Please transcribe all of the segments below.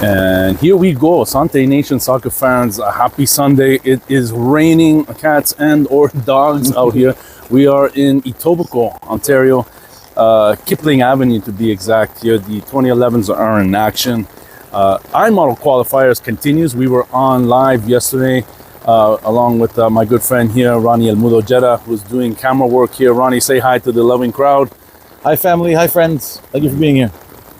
And here we go, Asante Nation soccer fans, a happy Sunday. It is raining cats and or dogs out here. We are in Etobicoke, Ontario, Kipling Avenue to be exact here. The 2011s are in action. Imodel qualifiers continues. We were on live yesterday along with my good friend here, Ronnie El Mudo Jeddah, who's doing camera work here. Ronnie, say hi to the loving crowd. Hi family, hi friends. Thank you for being here.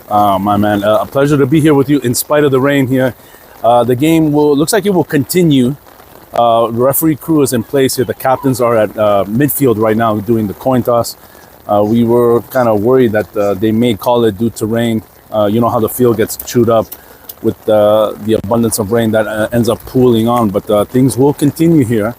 My man, a pleasure to be here with you in spite of the rain here. The game looks like it will continue. The referee crew is in place here. The captains are at midfield right now doing the coin toss. We were kind of worried that they may call it due to rain. You know how the field gets chewed up with the abundance of rain that ends up pooling on, but things will continue here.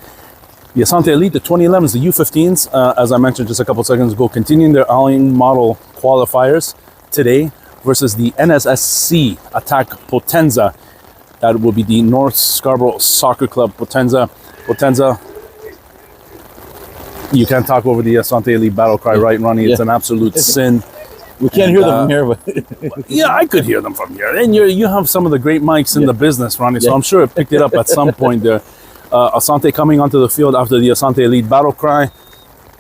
The Asante Elite, the 2011s, the U15s, as I mentioned just a couple seconds ago, continuing their Imodel qualifiers today versus the NSSC Attack Potenza. That will be the North Scarborough Soccer Club Potenza. Potenza, you can't talk over the Asante Elite battle cry, right, Ronnie? It's an absolute sin. We can't hear them from here, but yeah, I could hear them from here. And you have some of the great mics in the business, Ronnie, so I'm sure it picked it up at some point there. Asante coming onto the field after the Asante Elite battle cry.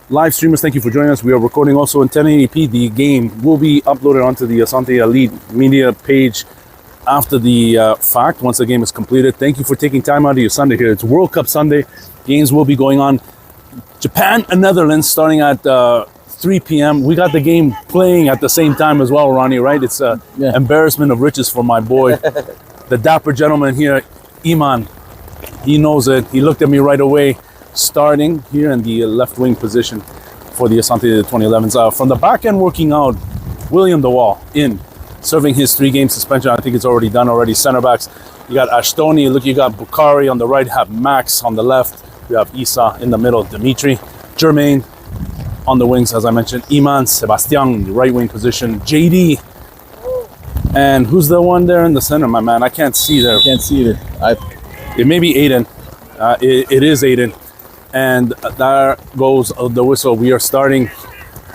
Live streamers, thank you for joining us. We are recording also in 1080p. The game will be uploaded onto the Asante Elite media page after the fact, once the game is completed. Thank you for taking time out of your Sunday here. It's World Cup Sunday. Games will be going on. Japan and Netherlands starting at 3 p.m. We got the game playing at the same time as well, Ronnie, right? It's an embarrassment of riches for my boy. The dapper gentleman here, Iman, he knows it. He looked at me right away. Starting here in the left wing position for the Asante 2011s. From the back end working out, William DeWall in, serving his 3-game suspension. I think it's already done already. Center backs, you got Ashtoni, look, you got Bukhari on the right, have Max on the left, you have Isa in the middle, Dimitri, Jermaine on the wings, as I mentioned, Iman, Sebastian, the right wing position, JD, and who's the one there in the center, my man? I can't see there. I can't see it. It may be Aiden. It is Aiden. And there goes the whistle. We are starting.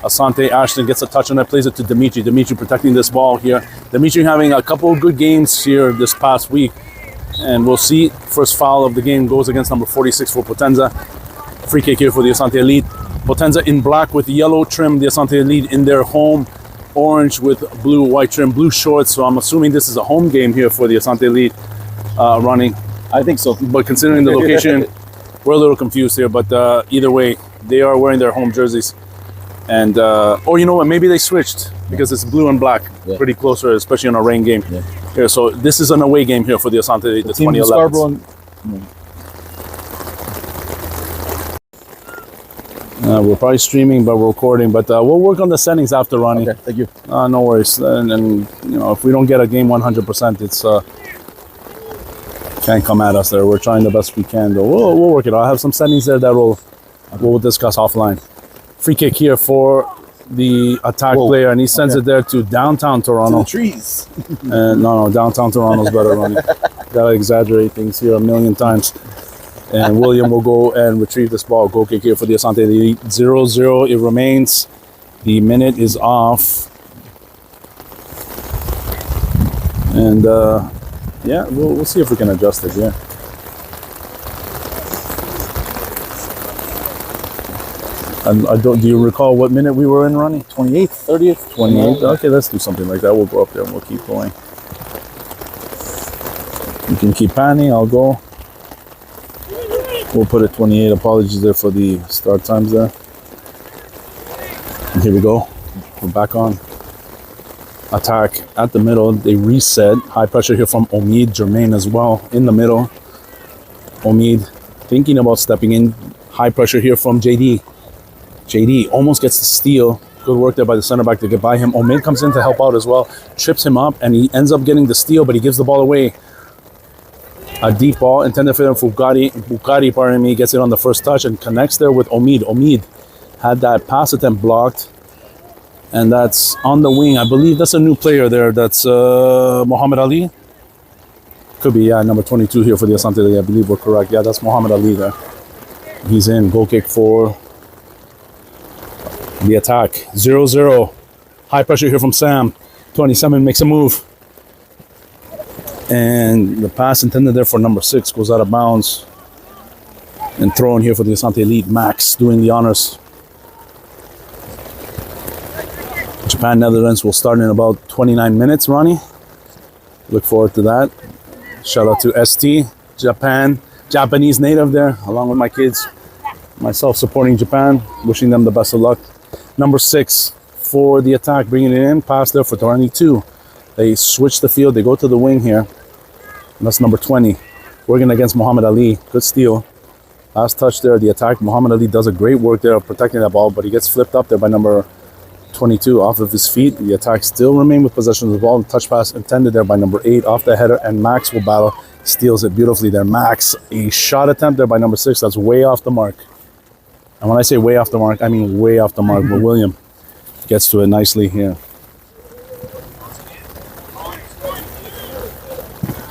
Asante Ashton gets a touch on it, plays it to Dimitri. Dimitri protecting this ball here. Dimitri having a couple of good games here this past week. And we'll see. First foul of the game goes against number 46 for Potenza. Free kick here for the Asante Elite. Potenza in black with yellow trim. The Asante Elite in their home. Orange with blue, white trim, blue shorts. So I'm assuming this is a home game here for the Asante Elite running. I think so. But considering the location... We're a little confused here, but either way, they are wearing their home jerseys. And, oh, you know what? Maybe they switched because it's blue and black. Pretty closer, especially on a rain game. Here, so this is an away game here for the Asante, the 2011. We're probably streaming, but we're recording. But we'll work on the settings after, Ronnie. Okay, thank you. No worries. And, you know, if we don't get a game 100%, it's... can't come at us there. We're trying the best we can, though. We'll work it out. I have some settings there that we'll discuss offline. Free kick here for the attack player, and he sends it there to downtown Toronto. To the trees. No, downtown Toronto's better, Ronnie. Gotta exaggerate things here a million times. And William will go and retrieve this ball. Goal kick here for the Asante Elite. 0-0. It remains. The minute is off. And yeah, we'll see if we can adjust it, yeah. And do you recall what minute we were in, Ronnie? 28th, 30th? 28th? Okay, let's do something like that. We'll go up there and we'll keep going. You can keep panning, I'll go. We'll put it 28. Apologies there for the start times there. And here we go. We're back on. Attack at the middle. They reset. High pressure here from Omid. Jermaine as well in the middle. Omid thinking about stepping in. High pressure here from JD. JD almost gets the steal. Good work there by the center back to get by him. Omid comes in to help out as well. Trips him up and he ends up getting the steal, but he gives the ball away. A deep ball intended for Bukhari, pardon me, gets it on the first touch and connects there with Omid. Omid had that pass attempt blocked. And that's on the wing. I believe that's a new player there. That's Muhammad Ali. Could be, yeah, number 22 here for the Asante. I believe we're correct. Yeah, that's Muhammad Ali there. He's in. Goal kick for the attack. 0-0. High pressure here from Sam. 27 makes a move. And the pass intended there for number 6 goes out of bounds. And thrown here for the Asante Elite. Max doing the honors. Japan Netherlands will start in about 29 minutes, Ronnie. Look forward to that. Shout out to ST, Japanese native there, along with my kids. Myself supporting Japan, wishing them the best of luck. Number 6 for the attack, bringing it in. Pass there for 22. They switch the field. They go to the wing here. And that's number 20. Working against Muhammad Ali. Good steal. Last touch there, the attack. Muhammad Ali does a great work there of protecting that ball, but he gets flipped up there by number 22 off of his feet. The attack still remain with possession of the ball. The touch pass intended there by number 8 off the header, and Max will battle. Steals it beautifully there. Max, a shot attempt there by number 6. That's way off the mark. And when I say way off the mark, I mean way off the mark. But William gets to it nicely here.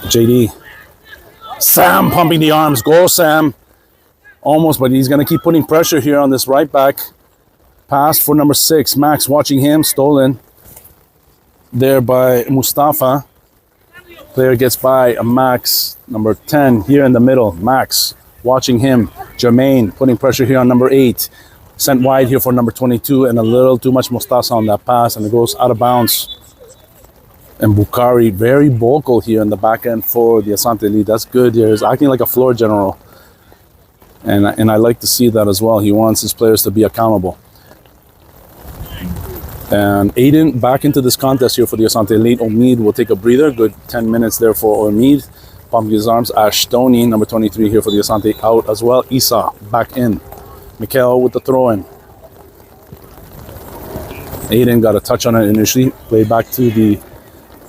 JD. Sam pumping the arms. Go, Sam. Almost, but he's going to keep putting pressure here on this right back. Pass for number 6. Max watching him. Stolen there by Mustafa. Player gets by Max. Number 10 here in the middle. Max watching him. Jermaine putting pressure here on number 8. Sent wide here for number 22. And a little too much Mustafa on that pass. And it goes out of bounds. And Bukhari very vocal here in the back end for the Asante Elite. That's good here. He's acting like a floor general. And I like to see that as well. He wants his players to be accountable. And Aiden back into this contest here for the Asante Elite. Omid will take a breather. Good 10 minutes there for Omid. Pumping his arms. Ashtoni, number 23 here for the Asante, out as well. Isa back in. Mikhail with the throw-in. Aiden got a touch on it initially. Played back to the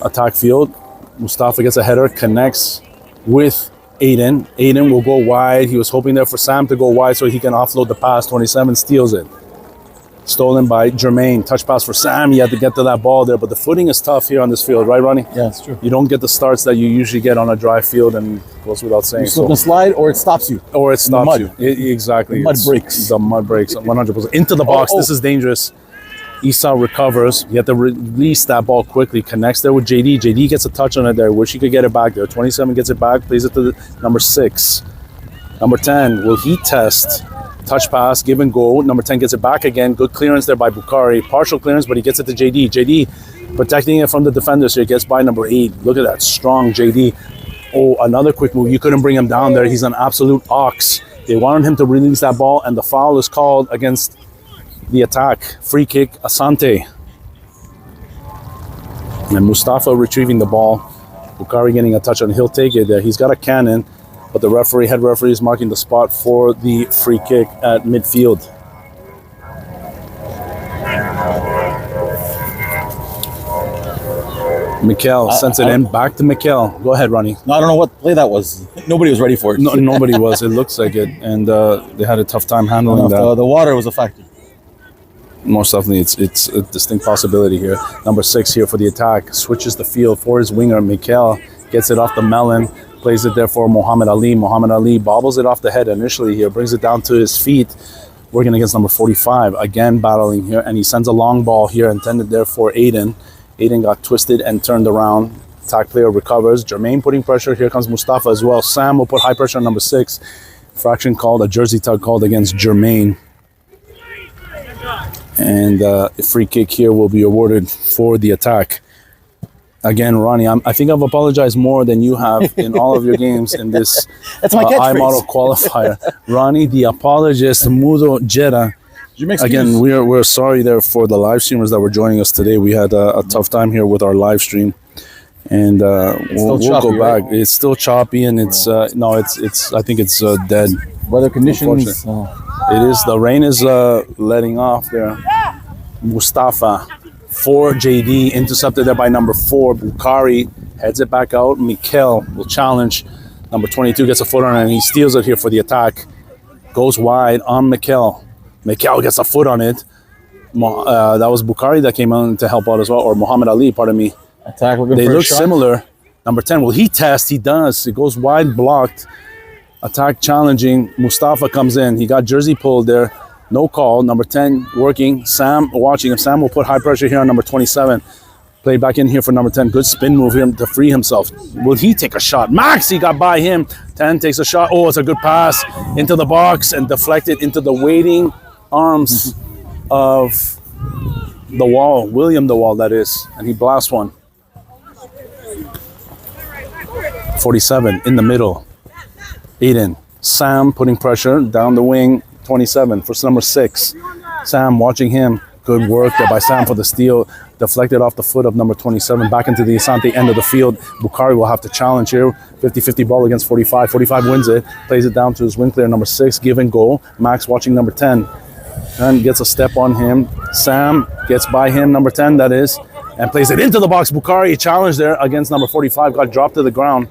attack field. Mustafa gets a header. Connects with Aiden. Aiden will go wide. He was hoping there for Sam to go wide so he can offload the pass. 27 steals it. Stolen by Jermaine. Touch pass for Sam. He had to get to that ball there, but the footing is tough here on this field, right, Ronnie? Yeah, it's true. You don't get the starts that you usually get on a dry field, and goes without saying. You slip and slide, or it stops you. Or it stops you. Exactly. The mud breaks. The mud breaks. 100%. Into the box. This is dangerous. Isa recovers. You have to release that ball quickly. Connects there with JD. JD gets a touch on it there. Wish he could get it back there. 27 gets it back. Plays it to the number 6. Number 10. Will he test? Touch pass. Give and go. Number 10 gets it back again. Good clearance there by Bukhari. Partial clearance, but he gets it to JD. JD protecting it from the defenders here. Gets by number 8. Look at that. Strong JD. Oh, another quick move. You couldn't bring him down there. He's an absolute ox. They wanted him to release that ball, and the foul is called against the attack. Free kick, Asante. And Mustafa retrieving the ball. Bukhari getting a touch on. He'll take it there. He's got a cannon, but the head referee is marking the spot for the free kick at midfield. Mikel sends it in. Back to Mikel. Go ahead, Ronnie. No, I don't know what play that was. Nobody was ready for it. No, nobody was. It looks like it. And they had a tough time handling that. The water was a factor. Most definitely, it's a distinct possibility here. Number 6 here for the attack. Switches the field for his winger. Mikel gets it off the melon. Plays it there for Muhammad Ali. Muhammad Ali bobbles it off the head initially here. Brings it down to his feet. Working against number 45. Again battling here. And he sends a long ball here intended there for Aiden. Aiden got twisted and turned around. Attack player recovers. Jermaine putting pressure. Here comes Mustafa as well. Sam will put high pressure on number 6. Fraction called. A jersey tug called against Jermaine. And a free kick here will be awarded for the attack. Again, Ronnie, I think I've apologized more than you have in all of your games in this That's my iModel qualifier. Ronnie, the apologist, Mudo Jetta. Again, we're sorry there for the live streamers that were joining us today. We had a tough time here with our live stream. And we'll go back. Right? It's still choppy, and it's I think it's dead. Weather conditions. It is. The rain is letting off there. Mustafa for JD, intercepted there by number 4. Bukhari heads it back out. Mikel will challenge. Number 22 gets a foot on it, and he steals it here for the attack. Goes wide on Mikel. Mikel gets a foot on it. That was Bukhari that came on to help out as well, or Muhammad Ali, pardon me. Attack. They look similar. Number 10, will he test? He does. It goes wide, blocked. Attack challenging. Mustafa comes in. He got jersey pulled there. No call. Number 10 working. Sam watching him. Sam will put high pressure here on number 27. Play back in here for number 10. Good spin move here to free himself. Will he take a shot? Maxi got by him. 10 takes a shot. Oh, it's a good pass into the box and deflected into the waiting arms of the wall. William the wall, that is. And he blasts one. 47 in the middle. Aiden. Sam putting pressure down the wing. 27 for number 6. Sam watching him. Good work there by Sam for the steal. Deflected off the foot of number 27. Back into the Asante end of the field. Bukhari will have to challenge here. 50-50 ball against 45. 45 wins it. Plays it down to his wing player, number 6. Give and go. Max watching number 10. And gets a step on him. Sam gets by him, number 10 that is. And plays it into the box. Bukhari challenged there against number 45. Got dropped to the ground.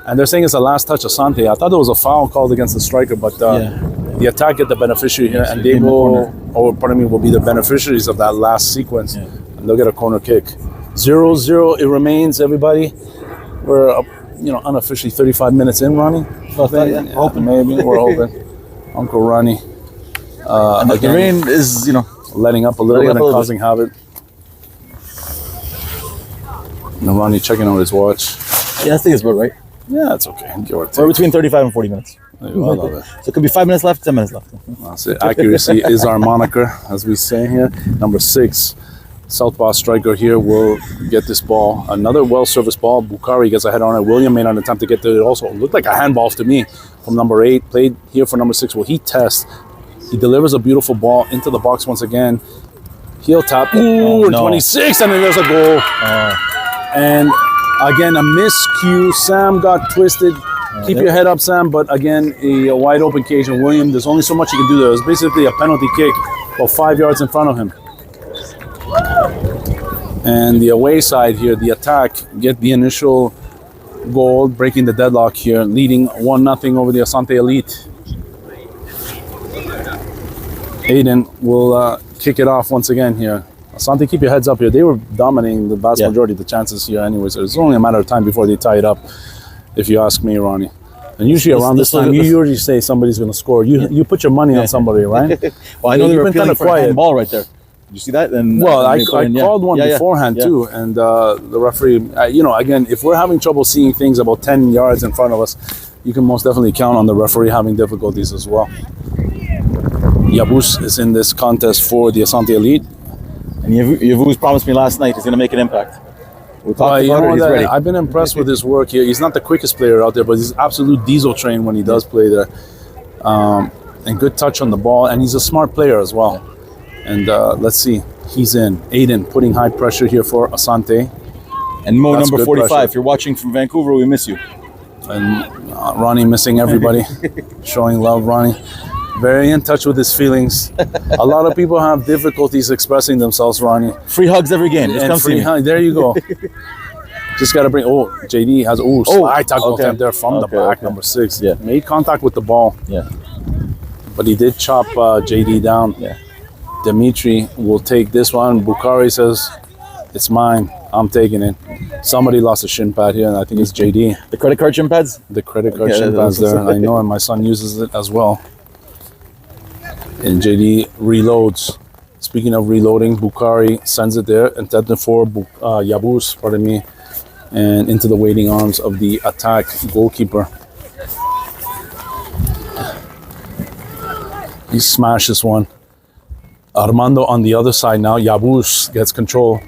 And they're saying it's a last touch Asante. I thought there was a foul called against the striker, but the attack get the beneficiary here, and they will, will be the beneficiaries of that last sequence, and they'll get a corner kick. 0-0 it remains, everybody. We're unofficially 35 minutes in, Ronnie. Hoping. Maybe we're hoping. Uncle Ronnie. And the rain is, letting up a little bit and causing havoc. And Ronnie checking out his watch. Yeah, I think it's about right. Yeah, it's okay. We're between 35 and 40 minutes. I love it. So it could be 5 minutes left, 10 minutes left. That's it. Accuracy is our moniker, as we say here. Number 6, southpaw striker here will get this ball. Another well-serviced ball. Bukhari gets ahead on it. William made an attempt to get to it also. It looked like a handball to me from number 8. Played here for number 6. Will he test? He delivers a beautiful ball into the box once again. Heel tap. Ooh, 26, and then there's a goal. And again, a miscue. Sam got twisted. Keep your head up, Sam. But again, a wide open cage. And William, there's only so much you can do there. It's basically a penalty kick about 5 yards in front of him. And the away side here, the attack, get the initial goal, breaking the deadlock here, leading 1-0 over the Asante Elite. Aiden will kick it off once again here. Asante, keep your heads up here. They were dominating the vast majority of the chances here anyway, so it's only a matter of time before they tie it up, if you ask me, Ronnie. And usually around this time, you usually say somebody's going to score. You put your money on somebody, right? Well, I know they were appealing for a ball right there. Did you see that? And well, I called one beforehand too, and the referee, again, if we're having trouble seeing things about 10 yards in front of us, you can most definitely count on the referee having difficulties as well. Yabus is in this contest for the Asante Elite. And Yavuz promised me last night he's going to make an impact. We talked about it, he's ready. I've been impressed with his work here. He's not the quickest player out there, but he's absolute diesel train when he does play there. And good touch on the ball, and he's a smart player as well. And let's see, he's in. Aiden putting high pressure here for Asante. And Mo, number 45, pressure. If you're watching from Vancouver, we miss you. And Ronnie missing everybody. Showing love, Ronnie. Very in touch with his feelings. A lot of people have difficulties expressing themselves, Ronnie. Free hugs every game. Just come free hug. There you go. Just got to bring... Oh, JD has... Oh, slide tackle attempt there from the back, number 6. Yeah. Made contact with the ball. Yeah. But he did chop JD down. Yeah. Dimitri will take this one. Bukhari says, it's mine. I'm taking it. Somebody lost a shin pad here, and I think it's JD. The credit card shin pads? The credit card shin pads there. I know, and my son uses it as well. And JD reloads. Speaking of reloading, Bukhari sends it there, intended for Yabus, pardon me, and into the waiting arms of the attack goalkeeper. He smashes one. Armando on the other side now. Yabus gets control.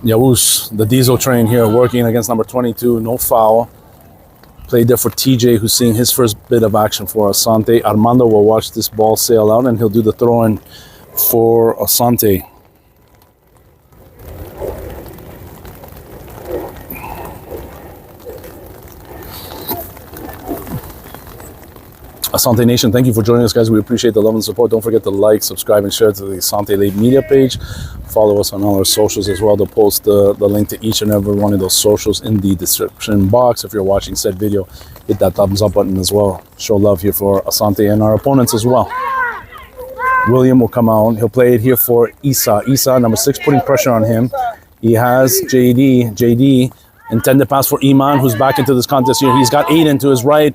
Yabus, the diesel train here, working against number 22. No foul. Played there for TJ, who's seeing his first bit of action for Asante. Armando will watch this ball sail out, and he'll do the throw-in for Asante. Asante Nation, thank you for joining us, guys. We appreciate the love and support. Don't forget to like, subscribe, and share to the Asante Elite media page. Follow us on all our socials as well. They'll post the link to each and every one of those socials in the description box. If you're watching said video, hit that thumbs up button as well. Show love here for Asante and our opponents as well. William will come out. He'll play it here for Isa. Isa, number 6, putting pressure on him. He has JD. JD, intended pass for Iman, who's back into this contest here. He's got Aiden to his right.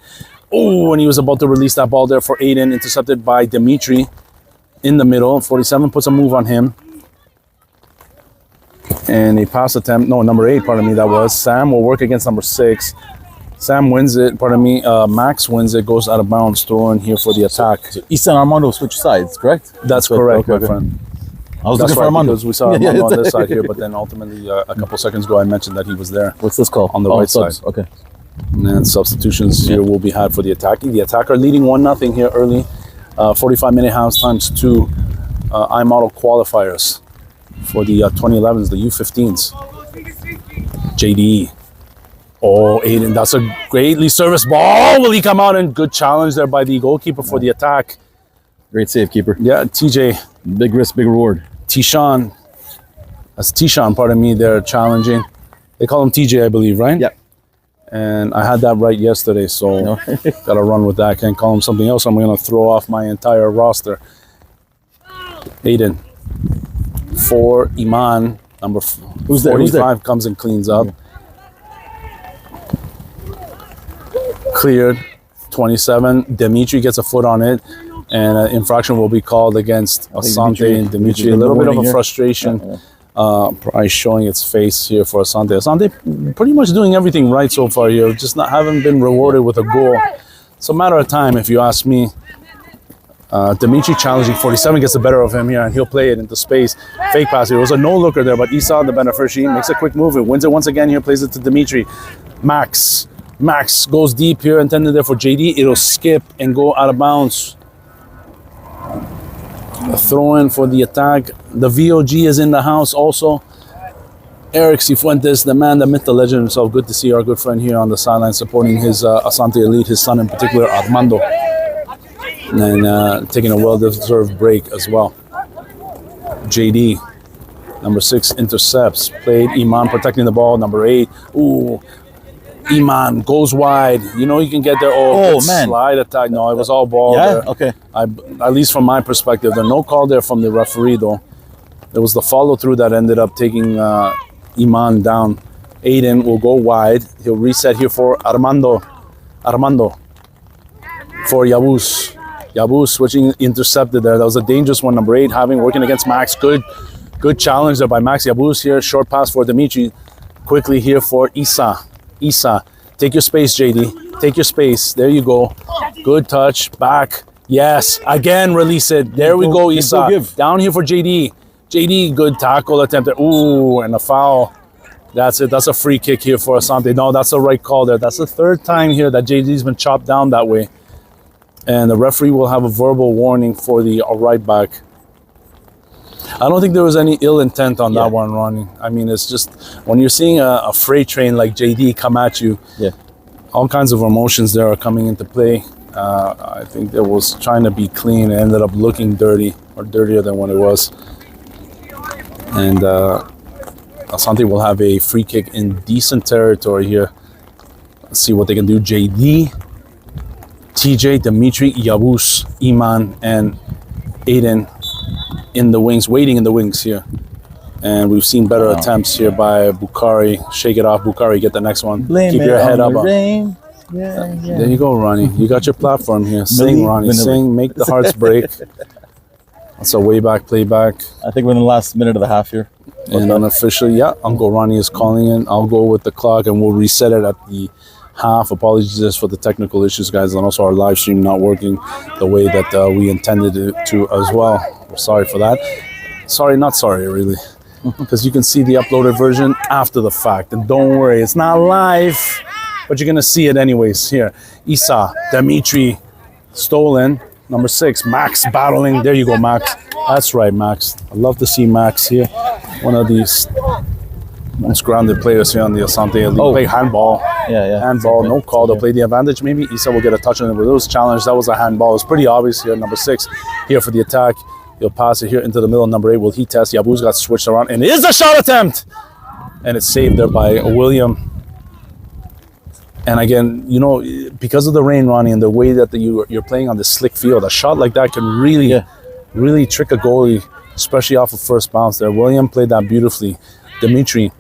Oh, and he was about to release that ball there for Aiden, intercepted by Dimitri in the middle. 47 puts a move on him. And a pass attempt, no, number 8, pardon me, that was. Sam will work against number 6. Sam wins it, pardon me, Max wins it, goes out of bounds, throw in here for the attack. So Issa and Armando switch sides, correct? That's correct, my friend. I was That's looking for right, Armando. because we saw Armando on this side here, but then ultimately a couple seconds ago I mentioned that he was there. What's this called? On the right subs. side. Okay. And then substitutions here will be had for the attacking. The attacker leading 1-0 here early. 45-minute halves times 2 Imodel qualifiers for the 2011s, the U15s. JD. Oh, Aiden, that's a greatly serviced ball. Will he come out? And good challenge there by the goalkeeper for the attack. Great save, keeper. Yeah, TJ. Big risk, big reward. Tishan. That's Tishan, pardon me, they're challenging. They call him TJ, I believe, right? Yep. And I had that right yesterday, so got to run with that. Can't call him something else. I'm going to throw off my entire roster. Aiden. For Iman, number 45 comes and cleans up. Cleared. 27. Dimitri gets a foot on it, and an infraction will be called against Asante and Dimitri. A little bit of a frustration. Probably showing its face here for Asante. Asante pretty much doing everything right so far here, just haven't been rewarded with a goal. It's a matter of time, if you ask me. Dimitri challenging 47 gets the better of him here, and he'll play it into space. Fake pass here. It was a no-looker there, but Issa, the beneficiary, makes a quick move. It wins it once again here, plays it to Dimitri. Max goes deep here, intended there for JD. It'll skip and go out of bounds. A throw in for the attack. The VOG is in the house also. Eric Cifuentes, the man, the myth, the legend himself. Good to see our good friend here on the sideline supporting his Asante elite, his son in particular, Armando. And taking a well-deserved break as well. JD, number 6, intercepts. Played Iman protecting the ball. Number 8. Ooh. Iman goes wide. You know you can get there. Oh man. Slide attack. No, it was all ball there. Okay. At least from my perspective. There's no call there from the referee, though. It was the follow-through that ended up taking Iman down. Aiden will go wide. He'll reset here for Armando. For Yabus. Yabus switching, intercepted there. That was a dangerous one. Number 8 working against Max. Good challenge there by Max. Yabus here. Short pass for Dimitri. Quickly here for Issa. Take your space, JD. Take your space. There you go. Good touch. Back. Yes. Again, release it. There we go, Issa. Down here for JD. JD, good tackle attempt. Ooh, and a foul. That's it. That's a free kick here for Asante. No, that's the right call there. That's the 3rd time here that JD's been chopped down that way. And the referee will have a verbal warning for the right back. I don't think there was any ill intent on that one, Ronnie. I mean, it's just when you're seeing a freight train like JD come at you, all kinds of emotions there are coming into play. I think there was trying to be clean. It ended up looking dirty, or dirtier than what it was. And Asante will have a free kick in decent territory here. Let's see what they can do. JD, TJ, Dimitri, Yabus, Iman, and Aiden in the wings, waiting in the wings here. And we've seen better attempts here by Bukhari. Shake it off, Bukhari, get the next one. Keep your head up. There you go, Ronnie. You got your platform here. Sing, Ronnie, sing, make the hearts break. That's a way back, playback. I think we're in the last minute of the half here. And unofficially, Uncle Ronnie is calling in. I'll go with the clock and we'll reset it at the half. Apologies for the technical issues, guys, and also our live stream not working the way that we intended it to as well. We're sorry for that. Sorry, not sorry, really. Because you can see the uploaded version after the fact. And don't worry, it's not live, but you're going to see it anyways. Here, Issa, Dimitri, stolen. Number 6, Max battling. There you go, Max. That's right, Max. I love to see Max here. One of these most grounded players here on the Asante Elite. Play handball. Handball, no call. They'll play the advantage. Maybe Issa will get a touch on it, but it was challenged. That was a handball. It was pretty obvious here. Number 6 here for the attack. He'll pass it here into the middle. Number 8 will he test. Yabuz got switched around, and it is a shot attempt, and it's saved there by William. And again, you know, because of the rain, Ronnie, and the way that you're playing on the slick field, a shot like that can really trick a goalie, especially off of first bounce there. William played that beautifully. Dimitri,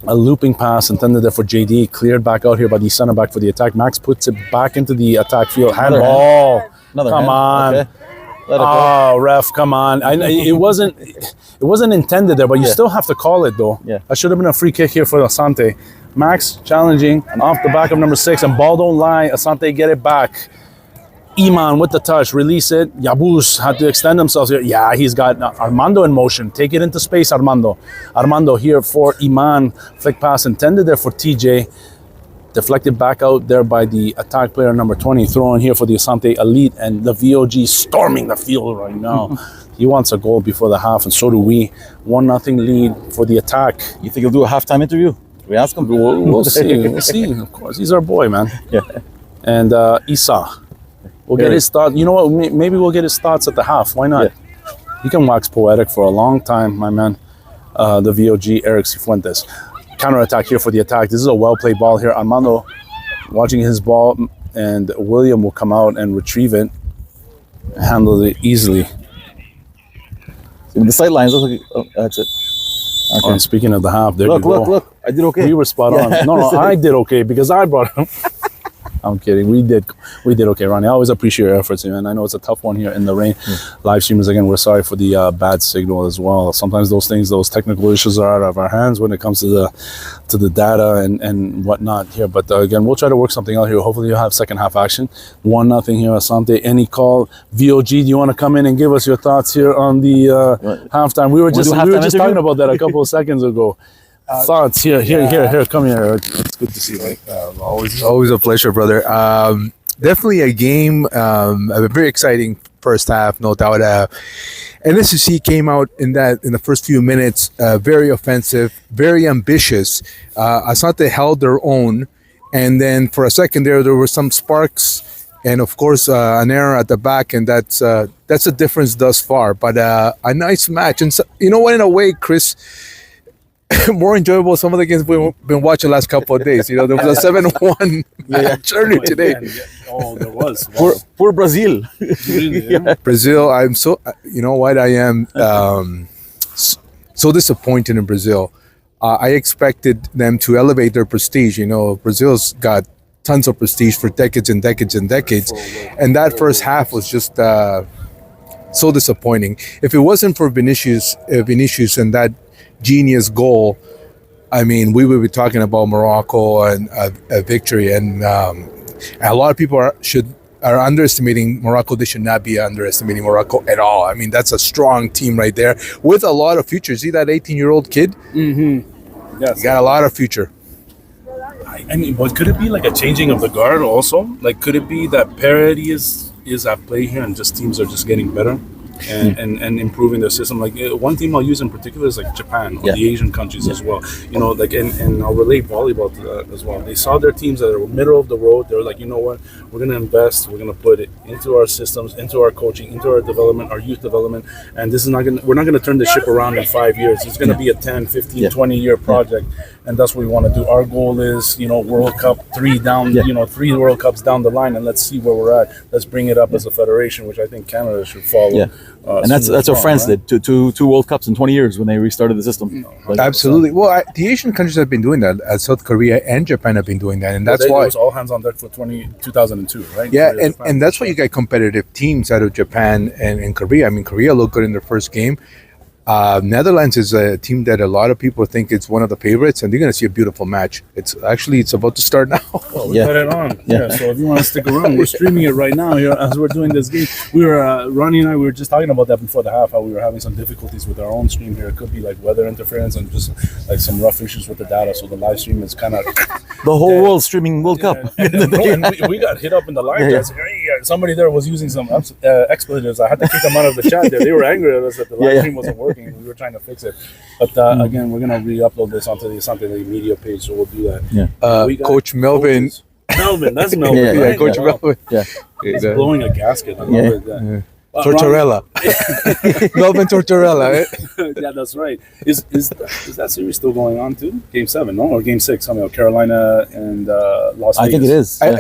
a looping pass intended there for JD, cleared back out here by the center back for the attack. Max puts it back into the attack field. Handball. Come on. Let it go. Oh, ref, come on! It wasn't intended there, but you still have to call it though. Yeah. That should have been a free kick here for Asante. Max challenging off the back of number 6, and ball don't lie. Asante get it back. Iman with the touch, release it. Yabus had to extend themselves here. Yeah, he's got Armando in motion. Take it into space, Armando. Armando here for Iman. Flick pass intended there for TJ. Deflected back out there by the attack player number 20. Throwing here for the Asante Elite, and the VOG storming the field right now. He wants a goal before the half, and so do we. 1-0 lead for the attack. You think he'll do a halftime interview? We ask him. We'll see. We'll see. Of course, he's our boy, man. Yeah. And Isa. We'll get his thoughts. You know what? Maybe we'll get his thoughts at the half. Why not? Yeah. He can wax poetic for a long time, my man. The VOG, Eric Cifuentes. Counter-attack here for the attack. This is a well-played ball here. Armando watching his ball, and William will come out and retrieve it. Handle it easily. The sight lines look like... Oh, that's it. Okay. And speaking of the half, there you go. Look. I did okay. We were spot on. No, I did okay because I brought him. I'm kidding. We did okay, Ronnie. I always appreciate your efforts, man. I know it's a tough one here in the rain. Live streamers, again, we're sorry for the bad signal as well. Sometimes those technical issues are out of our hands when it comes to the data and whatnot here. But again, we'll try to work something out here. Hopefully you'll have second half action. 1-0 here, Asante. Any call? VOG, do you want to come in and give us your thoughts here on the halftime? We were just talking about that a couple of seconds ago. Thoughts here, come here. It's good to see you. Always a pleasure, brother. Definitely a game, a very exciting first half, no doubt. NSSC came out in the first few minutes, very offensive, very ambitious. Asante held their own, and then for a second there were some sparks, and of course an error at the back, and that's the difference thus far. But a nice match, and so, you know what? In a way, Chris. More enjoyable some of the games we've been watching the last couple of days. You know, there was a 7-1 journey today. Oh, there was. Poor Brazil. Brazil, I'm so, you know what, I am so disappointed in Brazil. I expected them to elevate their prestige. You know, Brazil's got tons of prestige for decades and decades and decades. And that first half was just so disappointing. If it wasn't for Vinicius and that genius goal, I mean, we would be talking about Morocco and a victory. And a lot of people are underestimating Morocco. They should not be underestimating Morocco at all. I mean, that's a strong team right there with a lot of future. See that 18-year-old kid? Mm-hmm. Yes. He got a lot of future. I mean, but could it be like a changing of the guard also? Like, could it be that parity is at play here and just teams are just getting better? And improving their system. Like one team I'll use in particular is like Japan or the Asian countries as well. You know, like and I'll relate volleyball to that as well. They saw their teams that are middle of the road. They're like, you know what, we're gonna invest. We're gonna put it into our systems, into our coaching, into our development, our youth development. And this is we're not gonna turn the ship around in 5 years. It's gonna be a 10, 15, 20 year project. And that's what we want to do. Our goal is, you know, World Cup 3 down, you know, 3 World Cups down the line, and let's see where we're at. Let's bring it up as a federation, which I think Canada should follow. Yeah. And that's what France did. Two World Cups in 20 years when they restarted the system. Absolutely. Well, the Asian countries have been doing that. South Korea and Japan have been doing that, and that's why it was all hands on deck for 2002, right? Yeah, and that's why you get competitive teams out of Japan and Korea. I mean, Korea looked good in their first game. Netherlands is a team that a lot of people think it's one of the favorites, and they're going to see a beautiful match. It's about to start now. Well, we put it on. Yeah. So if you want to stick around, we're streaming it right now here as we're doing this game. Ronnie and I, we were just talking about that before the half, how we were having some difficulties with our own stream here. It could be like weather interference and just like some rough issues with the data. So the live stream is kind of the whole world streaming World Cup. And we got hit up in the live chat. Somebody there was using some expletives. I had to kick them out of the chat there. They were angry at us that the live stream wasn't working. We were trying to fix it, but again, we're gonna re-upload this onto the Asante media page, so we'll do that. Yeah. Coach Melvin. That's Melvin. Right? Coach Melvin. Yeah, he's blowing a gasket. I love it. Tortorella. Melvin Tortorella. Yeah, that's right. Is that series still going on too? Game 7, no, or Game 6? Somehow Carolina and Las Vegas. I think it is. I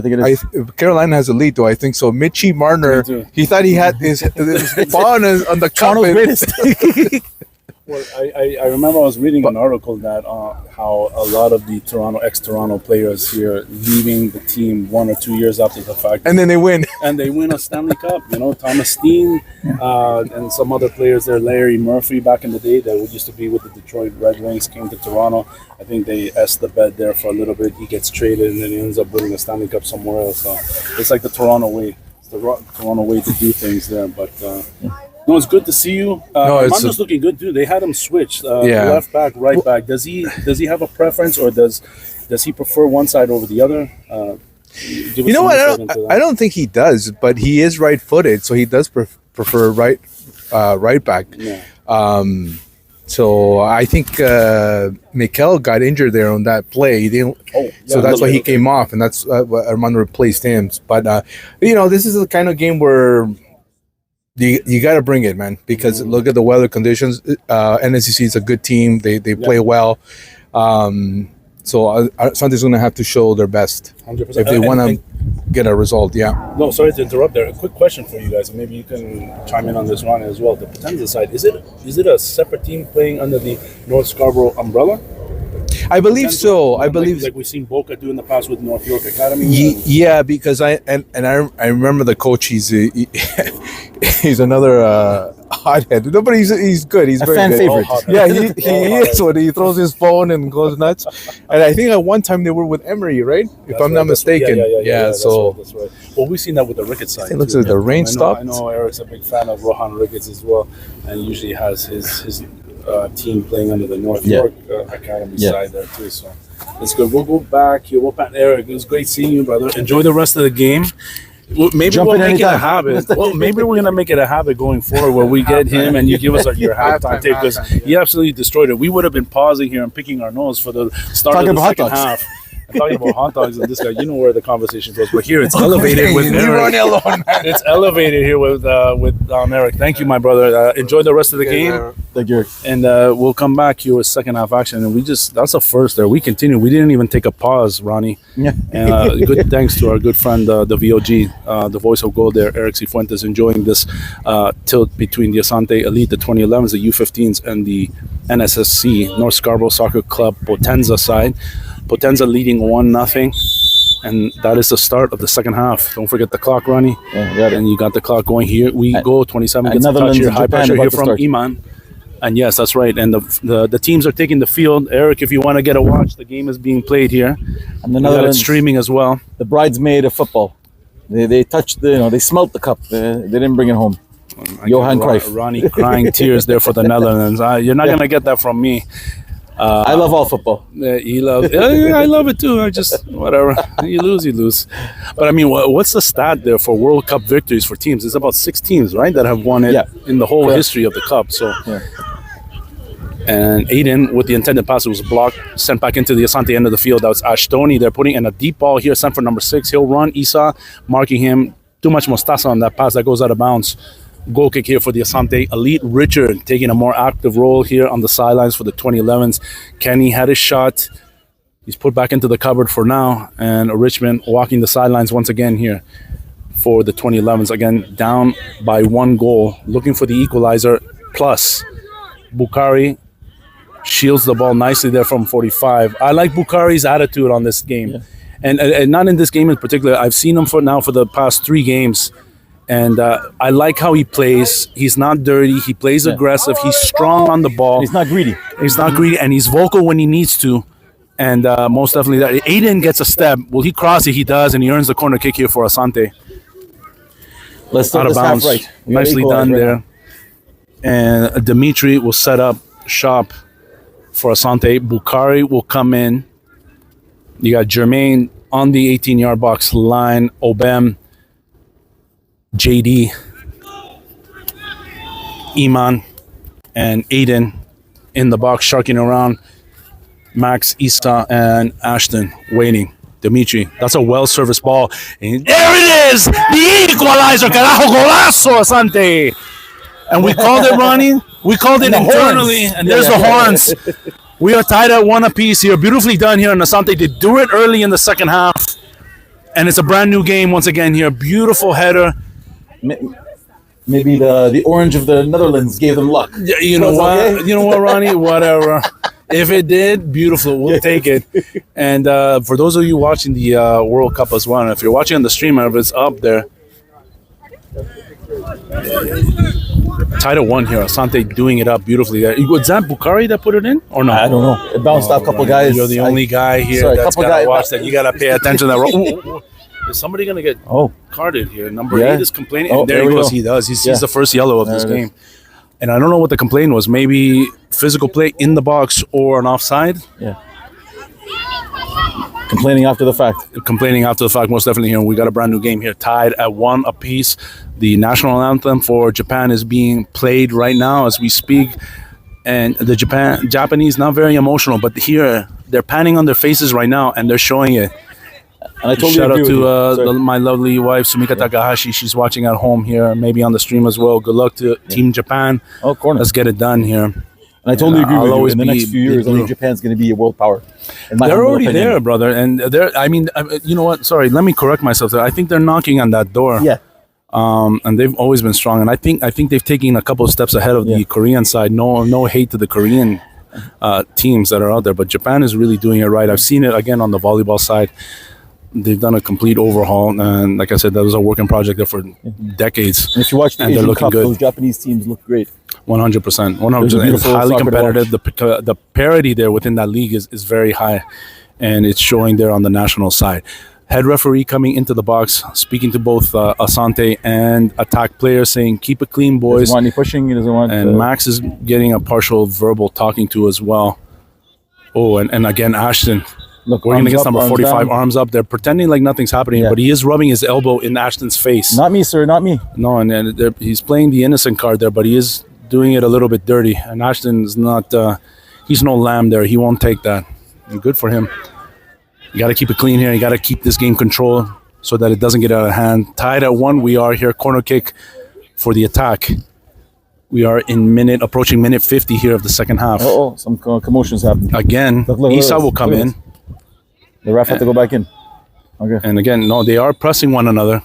think it is. Carolina has a lead, though. I think so. Mitchie Marner, he thought he had his ball on the Toronto's greatest. Well, I remember I was reading an article that how a lot of the ex-Toronto players here leaving the team 1 or 2 years after the fact, And then they win. and they win a Stanley Cup. Thomas Steen and some other players there. Larry Murphy back in the day that used to be with the Detroit Red Wings came to Toronto. I think they S the bed there for a little bit. He gets traded and then he ends up winning a Stanley Cup somewhere else. So it's like the Toronto way. It's the Toronto way to do things there. But no, it's good to see you. Armando's looking good too. They had him switch left back, right back. Does he have a preference, or does he prefer one side over the other? You know what? I don't think he does, but he is right-footed, so he does prefer right back. Yeah. So I think Mikel got injured there on that play. So that's why he came off, and that's what Armando replaced him. But this is the kind of game where you got to bring it, man, because look at the weather conditions. NSSC is a good team. They play well. So Asante's going to have to show their best 100%. if they want to get a result. Yeah. No, sorry to interrupt there. A quick question for you guys, and maybe you can chime in on this one as well. The Potenza side, is it a separate team playing under the North Scarborough umbrella? I believe so. I believe like we've seen Boca do in the past with North York Academy. Yeah, because I remember the coach. He's another hothead. No, but he's good. He's A very fan good. favorite. Yeah, he is. When he throws his phone and goes nuts. And I think at one time they were with Emery, right? If I'm not mistaken. Yeah, So that's right. Well, we've seen that with the Ricketts side. it looks like the rain stopped. I know Eric's a big fan of Rohan Ricketts as well, and he usually has his team playing under the North York Academy side there too. So it's good. We'll go back here. Eric, it was great seeing you, brother. Enjoy the rest of the game. Maybe we'll make it a habit. Well, maybe we're gonna make it a habit going forward where we get him and you give us your halftime tape, because he absolutely destroyed it. We would have been pausing here and picking our nose for the start of the second half. Talking about hot dogs and this guy, you know where the conversation goes. But here it's elevated with Eric. It's elevated here with Eric. Thank you, my brother. Enjoy the rest of the game. Thank you. And we'll come back here with second half action. And that's a first there. We continue. We didn't even take a pause, Ronnie. Yeah. And good thanks to our good friend, the VOG, the voice of gold there, Eric Cifuentes, enjoying this tilt between the Asante Elite, the 2011s, the U15s, and the NSSC, North Scarborough Soccer Club Potenza side. Potenza leading 1-0, and that is the start of the second half. Don't forget the clock, Ronnie. Yeah, and you got the clock going here. We go 27 gets a touch here. High pressure here from Iman. And yes, that's right. And the teams are taking the field. Eric, if you want to get a watch, the game is being played here. And the Netherlands, streaming as well. The bridesmaid of football. They touched they smelt the cup. They didn't bring it home. Johan Cruyff. Ronnie crying tears there for the Netherlands. You're not going to get that from me. I love all football. He loves. I love it too. I just whatever. You lose. But I mean, what's the stat there for World Cup victories for teams? It's about 6 teams, right, that have won it in the whole history of the cup. So, and Aiden with the intended pass, it was blocked, sent back into the Asante end of the field. That was Ashtoni. They're putting in a deep ball here, sent for number 6. He'll run. Isa marking him. Too much mostaza on that pass that goes out of bounds. Goal kick here for the Asante Elite. Richard taking a more active role here on the sidelines for the 2011s. Kenny had his shot. He's put back into the cupboard for now. And Richmond walking the sidelines once again here for the 2011s. Again, down by 1 goal. Looking for the equalizer. Plus, Bukhari shields the ball nicely there from 45. I like Bukhari's attitude on this game. Yeah. And not in this game in particular. I've seen him for the past 3 games. And I like how he plays. He's not dirty. He plays aggressive. He's strong on the ball. He's not greedy. And he's vocal when he needs to. And most definitely that. Aiden gets a step. Will he cross it? He does, and he earns the corner kick here for Asante. Let's start this half right. Nicely done there. And Dimitri will set up shop for Asante. Bukhari will come in. You got Jermaine on the 18-yard box line. Obem. JD, Iman, and Aiden in the box, sharking around. Max, Isa, and Ashton waiting. Dimitri, that's a well-serviced ball. And there it is! The equalizer! Carajo, golazo, Asante! And we called it, Ronnie. We called it internally, and there's the horns. We are tied at 1 apiece here. Beautifully done here in Asante. They do it early in the second half. And it's a brand new game once again here. Beautiful header. maybe the orange of the Netherlands gave them luck. Yeah, you know So it's what? okay? You know what, Ronnie? Whatever. If it did, beautiful. We'll take it. And for those of you watching the World Cup as well, if you're watching on the streamer, if it's up there, tied at 1 here. Asante doing it up beautifully there. Was that Bukhari that put it in or no? I don't know. It bounced off a couple guys. You're the only guy here Sorry, that's couple got to guys- watch that. You got to pay attention to that. Ooh. Is somebody going to get carded here? Number 8 is complaining. Oh, And there there he we goes. go. He does. He sees Yeah. the first yellow of this There it game. And I don't know what the complaint was. Maybe physical play in the box or an offside. Yeah. Complaining after the fact. Complaining after the fact, most definitely here. We got a brand new game here, tied at 1 apiece. The national anthem for Japan is being played right now as we speak. And the Japanese, not very emotional, but here they're panning on their faces right now and they're showing it. And I totally Shout out agree to with you. Sorry. my lovely wife, Sumika Takahashi. She's watching at home here, maybe on the stream as well. Good luck to Team Japan. Oh, corner. Let's get it done here. And I totally agree I'll with you. always In the be next few years, I blue. think Japan's going to be a world power. In my They're humble already opinion. there, brother. And you know what? Sorry, let me correct myself there. I think they're knocking on that door. Yeah. And they've always been strong. And I think they've taken a couple of steps ahead of the Korean side. No hate to the Korean teams that are out there, but Japan is really doing it right. I've seen it again on the volleyball side. They've done a complete overhaul, and like I said, that was a working project there for decades. And if you watch the And they're Asian looking Cup, good. those Japanese teams look great. 100%. It was a 100%. It's beautiful highly soccer to competitive. The parity there within that league is very high, and it's showing there on the national side. Head referee coming into the box, speaking to both Asante and attack players, saying, keep it clean, He boys. doesn't want any pushing. He doesn't want... And Max is getting a partial verbal talking to as well. Oh, and again, Ashton. Look, Working arms against up, number arms 45, down. arms up. They're pretending like nothing's happening, Yeah. but he is rubbing his elbow in Ashton's face. Not me, sir. Not me. No, and he's playing the innocent card there, but he is doing it a little bit dirty. And Ashton's not, he's no lamb there. He won't take that. And good for him. You got to keep it clean here. You got to keep this game controlled so that it doesn't get out of hand. Tied at 1, we are here. Corner kick for the attack. We are approaching minute 50 here of the second half. Oh, some commotions happening. Again, Look, Isa will come look at in. this. The ref had to go back in. Okay. And again, no, they are pressing one another.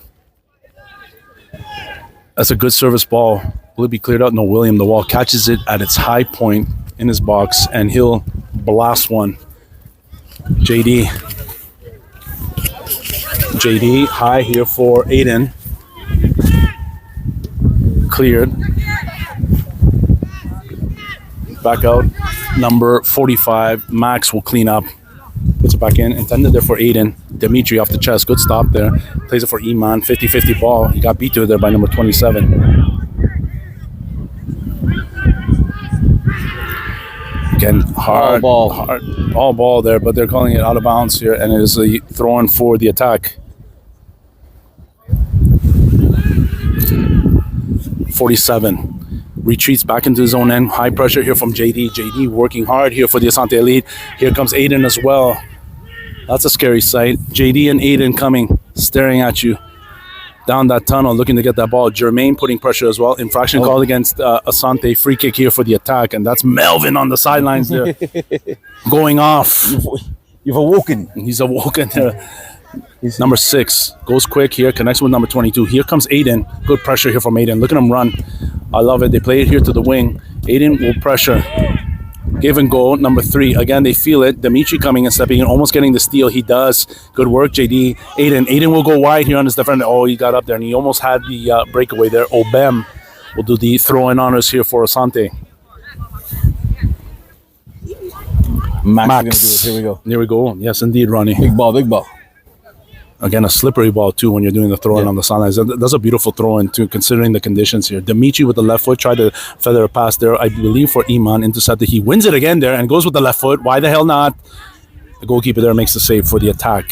That's a good service ball. Will it be cleared out? No, William, the wall catches it at its high point in his box, and he'll blast one. JD high here for Aiden. Cleared. Back out. Number 45, Max will clean up. Puts it back in. Intended there for Aiden. Dimitri off the chest. Good stop there. Plays it for Iman. 50-50 ball. He got beat to it there by number 27. Again, hard all ball there, but they're calling it out of bounds here, and it is a throw-in for the attack. 47 retreats back into his own end. High pressure here from JD. JD working hard here for the Asante Elite. Here comes Aiden as well. That's a scary sight. JD and Aiden coming, staring at you down that tunnel, looking to get that ball. Jermaine putting pressure as well. Infraction called against Asante. Free kick here for the attack, and that's Melvin on the sidelines there, going off. You've awoken. He's awoken there. Number 6 goes quick here, connects with number 22. Here comes Aiden. Good pressure here from Aiden. Look at him run. I love it. They play it here to the wing. Aiden will pressure. Give and go. Number 3. Again, they feel it. Dimitri coming and stepping in, almost getting the steal. He does. Good work, JD. Aiden will go wide here on his defender. Oh, he got up there, and he almost had the breakaway there. Obem will do the throw-in honors here for Asante. Max. Is gonna do it. Here we go. Yes, indeed, Ronnie. Big ball, big ball. Again, a slippery ball, too, when you're doing the throw-in on the sidelines. That's a beautiful throw-in, too, considering the conditions here. Dimitri with the left foot tried to feather a pass there, I believe, for Iman. Intercepted. He wins it again there and goes with the left foot. Why the hell not? The goalkeeper there makes the save for the attack.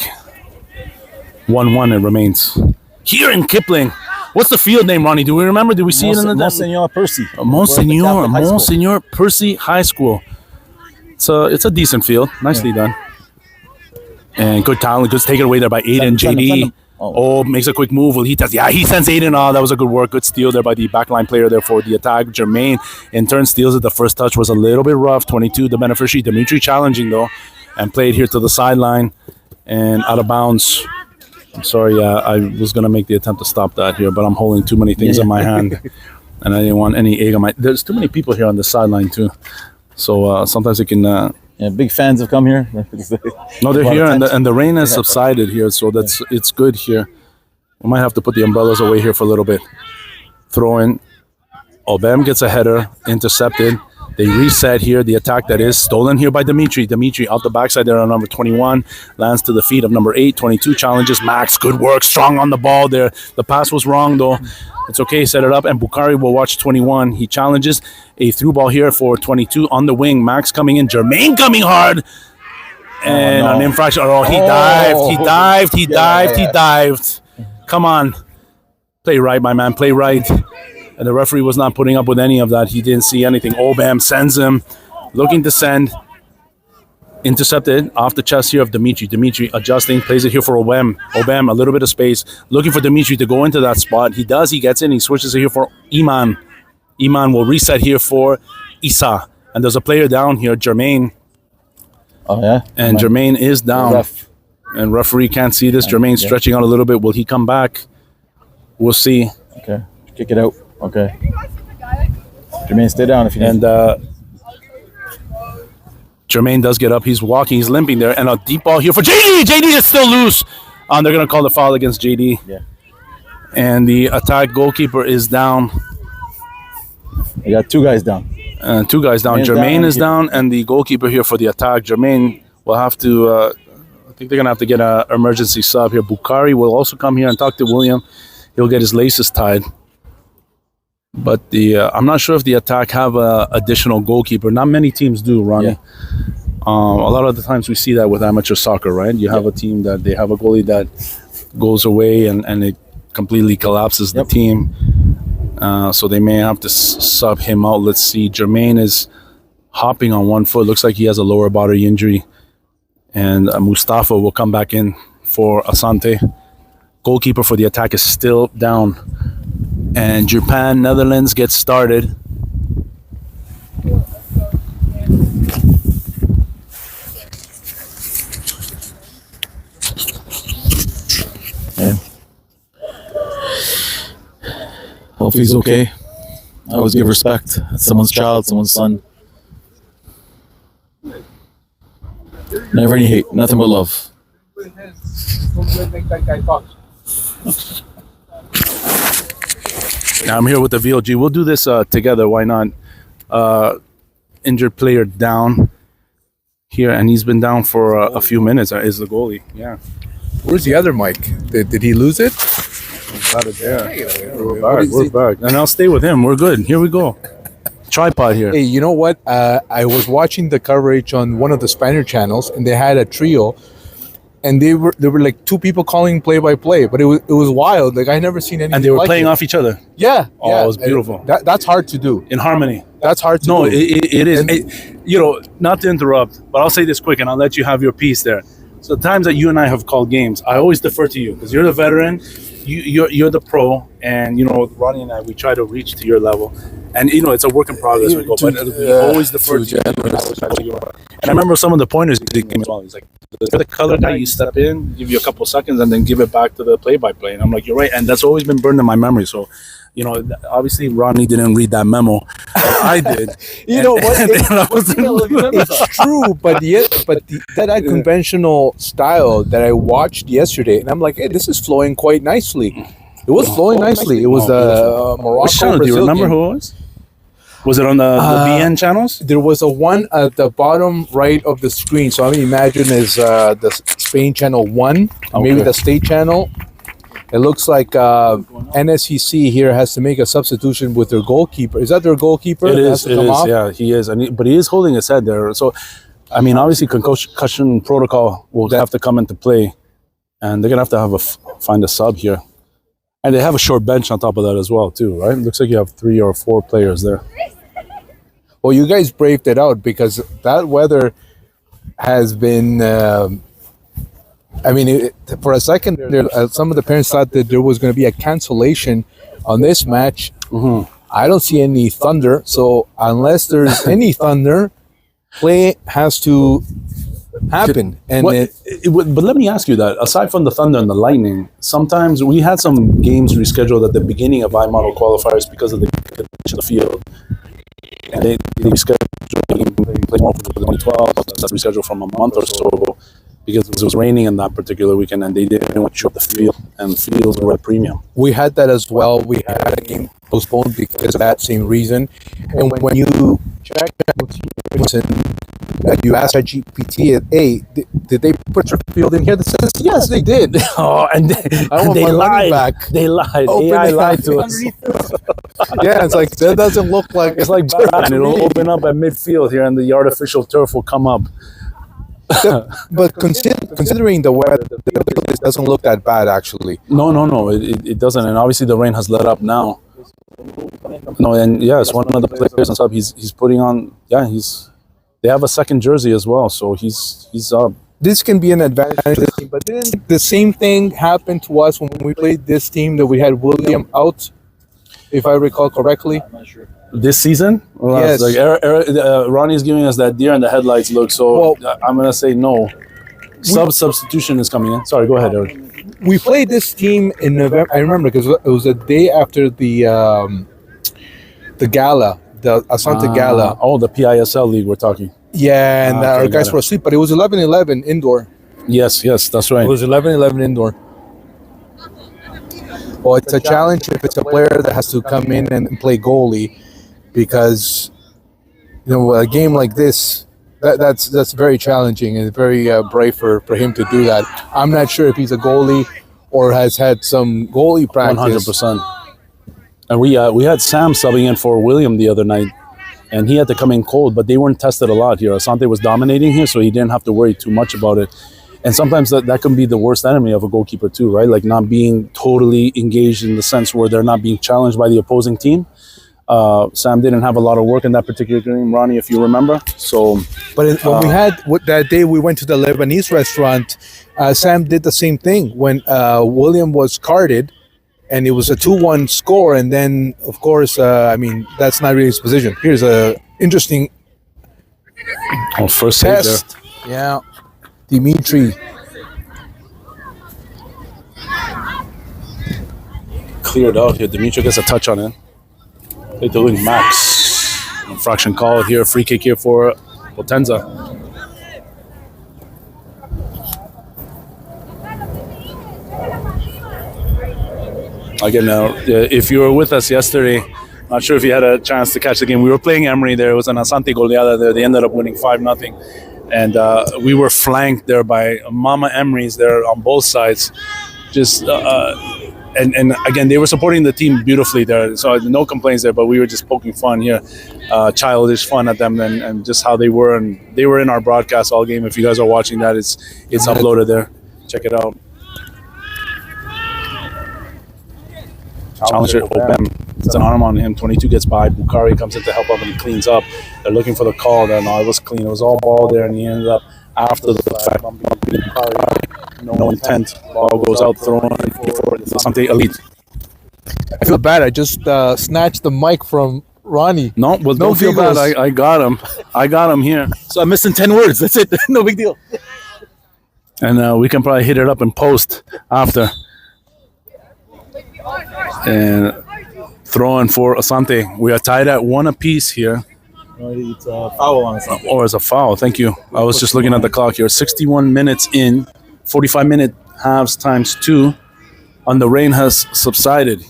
1-1 it remains. Here in Kipling. What's the field name, Ronnie? Do we remember? Did we see it in the... Monsignor Percy. Monsignor Percy High School. It's a decent field. Nicely done. And good talent. Good take it away there by Aiden. JD. Makes a quick move. He sends Aiden. That was a good work. Good steal there by the backline player there for the attack. Jermaine in turn steals it. The first touch was a little bit rough. 22, the beneficiary. Dimitri challenging though, and played here to the sideline and out of bounds. I'm sorry. I was gonna make the attempt to stop that here, but I'm holding too many things in my hand, and I didn't want any egg on my. There's too many people here on the sideline too, so sometimes it can. Yeah, big fans have come here. No, they're here, and the rain has subsided here, so it's good here. We might have to put the umbrellas away here for a little bit. Throw in. Obem gets a header, intercepted. They reset here. The attack that is stolen here by Dimitri. Dimitri out the backside there on number 21. Lands to the feet of number 8. 22 challenges Max. Good work. Strong on the ball there. The pass was wrong though. It's okay. Set it up. And Bukhari will watch 21. He challenges a through ball here for 22 on the wing. Max coming in. Jermaine coming hard. And an infraction. Oh, he dived. He dived. Come on. Play right, my man. Play right. And the referee was not putting up with any of that. He didn't see anything. Obam sends him. Looking to send. Intercepted off the chest here of Dimitri. Dimitri adjusting. Plays it here for Obam. Obam, a little bit of space. Looking for Dimitri to go into that spot. He does. He gets in. He switches it here for Iman. Iman will reset here for Isa. And there's a player down here, Jermaine. Oh, yeah? And Jermaine is down. And referee can't see this. Jermaine stretching out a little bit. Will he come back? We'll see. Okay. Kick it out. Okay. Jermaine, stay down if you need. And Jermaine does get up. He's walking. He's limping there. And a deep ball here for JD. JD is still loose. They're going to call the foul against JD. Yeah. And the attack goalkeeper is down. You got 2 guys down. Two guys down. Jermaine is down. And the goalkeeper here for the attack. Jermaine will have to... I think they're going to have to get an emergency sub here. Bukhari will also come here and talk to William. He'll get his laces tied. But I'm not sure if the attack have a additional goalkeeper. Not many teams do, Ronnie. Yeah. A lot of the times we see that with amateur soccer, right? You have a team that they have a goalie that goes away and it completely collapses the team. So they may have to sub him out. Let's see. Jermaine is hopping on one foot. Looks like he has a lower body injury. And Mustafa will come back in for Asante. Goalkeeper for the attack is still down. And Japan, Netherlands gets started. Yeah. Hope he's okay. I always give respect. It's someone's child, someone's son. Never any hate, nothing but love. Now I'm here with the VLG. We'll do this together. Why not? Injured player down here, and he's been down for a few minutes. Is the goalie? Yeah. Where's the other mic? Did he lose it? Got it there. We're back. And I'll stay with him. We're good. Here we go. Tripod here. Hey, you know what? I was watching the coverage on one of the Spanish channels, and they had a trio, and they were like 2 people calling play by play, but it was wild. Like I never seen anything. And they were like playing it. off each other. Yeah. Oh, yeah. it was beautiful. That's hard to do. In harmony. That's hard to do. No, it is. Not to interrupt, but I'll say this quick, and I'll let you have your piece there. So the times that you and I have called games, I always defer to you because you're the veteran, you're the pro, and Ronnie and I, we try to reach to your level, and it's a work in progress. We go, but we always defer to you. And I remember some of the pointers he gave me as well. He's like, the color guy, you step in, give you a couple seconds, and then give it back to the play-by-play. And I'm like, you're right, and that's always been burned in my memory. So. Obviously Ronnie didn't read that memo. I did. It's true, but that unconventional style that I watched yesterday, and I'm like, hey, this is flowing quite nicely. It was flowing nicely. It was the Morocco. Do you remember who it was? Was it on the BN channels? There was a one at the bottom right of the screen. So I imagine is the Spain channel 1, maybe the state channel. It looks like NSSC here has to make a substitution with their goalkeeper. Is that their goalkeeper? It is. Yeah, he is. But he is holding his head there. So, obviously concussion protocol will have to come into play. And they're going to have to find a sub here. And they have a short bench on top of that as well, too, right? It looks like you have 3 or 4 players there. Well, you guys braved it out because that weather has been... for a second, some of the parents thought that there was going to be a cancellation on this match. Mm-hmm. I don't see any thunder, so unless there's any thunder, play has to happen. And But let me ask you that. Aside from the Thunder and the Lightning, sometimes we had some games rescheduled at the beginning of Imodel qualifiers because of the condition of the field. And they rescheduled the game for 2012. That's rescheduled from a month or so ago because it was raining in that particular weekend and they didn't want to show up the field. And fields were at premium. we had that as well. We had a game postponed because of that same reason. And when you check and you ask GPT, hey, did they put your field in here? That says yes, they did. Oh, and they lied. Back. They lied. Open AI it lied up. to us. Yeah, it's like that doesn't look like It's like Batman. It'll open up at midfield here and the artificial turf will come up. But considering the weather, it doesn't look that bad actually. No. It doesn't. And obviously the rain has let up now. No, and yeah, it's one of the players on top. He's putting on. Yeah, they have a second jersey as well, so he's up. This can be an advantage to this team, but then the same thing happened to us when we played this team that we had William out, if I recall correctly. I'm not sure. This season, Yes. Like Ronnie's giving us that deer in the headlights look. So I'm gonna say no. Substitution is coming in. Sorry, go ahead, Eric. We played this team in November. I remember because it was a day after the gala, the Asante gala. Oh, the PISL league we're talking. Yeah, and Okay, our guys got it. were asleep, but it was 11-11 indoor. Yes, that's right. It was 11-11 indoor. Well, it's a challenge if it's a player that has to come in and play goalie, because a game like this, that's very challenging and very brave for him to do that. I'm not sure if he's a goalie or has had some goalie practice. 100%. And we had Sam subbing in for William the other night, and he had to come in cold, but they weren't tested a lot here. Asante was dominating here, so he didn't have to worry too much about it. And sometimes that can be the worst enemy of a goalkeeper too, right? Like not being totally engaged in the sense where they're not being challenged by the opposing team. Sam didn't have a lot of work in that particular game, Ronnie, if you remember. So, But when we had that day, we went to the Lebanese restaurant. Sam did the same thing when William was carded, and it was a 2-1 score. And then, of course, that's not really his position. Here's a interesting first save there. test. Yeah, Dimitri. Cleared out here. Dimitri gets a touch on it. They're doing max. Infraction call here. Free kick here for Potenza. Again, if you were with us yesterday, not sure if you had a chance to catch the game. We were playing Emery there. It was an Asante goleada there. They ended up winning 5-0. And we were flanked there by Mama Emery's there on both sides. And again, they were supporting the team beautifully there. So no complaints there, but we were just poking fun here. Childish fun at them and just how they were. And they were in our broadcast all game. If you guys are watching that, it's uploaded there. Check it out. Challenger Obem. It's an arm on him. 22 gets by. Bukhari comes in to help up and he cleans up. They're looking for the call there. No, it was clean. It was all ball there, and he ended up after the fact. No intent. Ball goes out, thrown for something elite. I feel bad. I just snatched the mic from Ronnie. No, well, don't feel bad. I got him. I got him here. So I'm missing 10 words. That's it. No big deal. And we can probably hit it up in post after. And throwing for Asante. We are tied at 1 apiece here. It's a foul on Asante. Or as a foul. Thank you. I was just looking at the clock here. 61 minutes in. 45-minute halves times 2. And the rain has subsided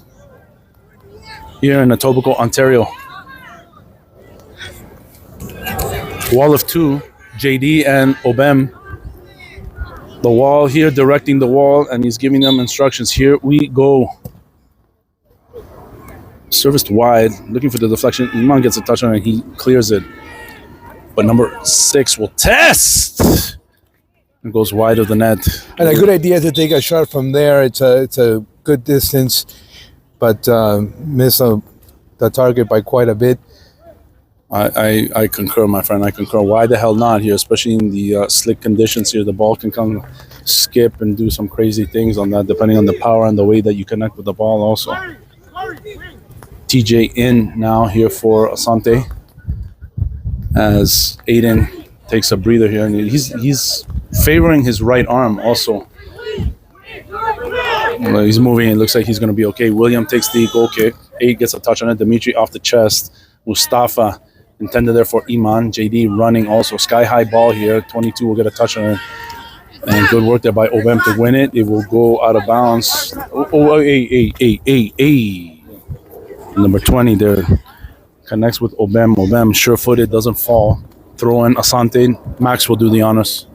here in Etobicoke, Ontario. Wall of 2. JD and Obem. The wall here, directing the wall, and he's giving them instructions. Here we go. Serviced wide, looking for the deflection. Iman gets a touch on it, he clears it. But number 6 will test. It goes wide of the net. And a good idea to take a shot from there. It's a good distance, but miss the target by quite a bit. I concur, my friend. I concur. Why the hell not here, especially in the slick conditions here? The ball can come skip and do some crazy things on that, depending on the power and the way that you connect with the ball also. TJ in now here for Asante as Aiden takes a breather here, and he's favoring his right arm also. He's moving. It looks like he's going to be okay. William takes the goal kick. 8 gets a touch on it. Dimitri off the chest. Mustafa intended there for Iman. JD running also. Sky high ball here. 22 will get a touch on it. And good work there by Obem to win it. It will go out of bounds. Number 20 there connects with Obem. Obem sure-footed, doesn't fall. Throw in Asante. Max will do the honors.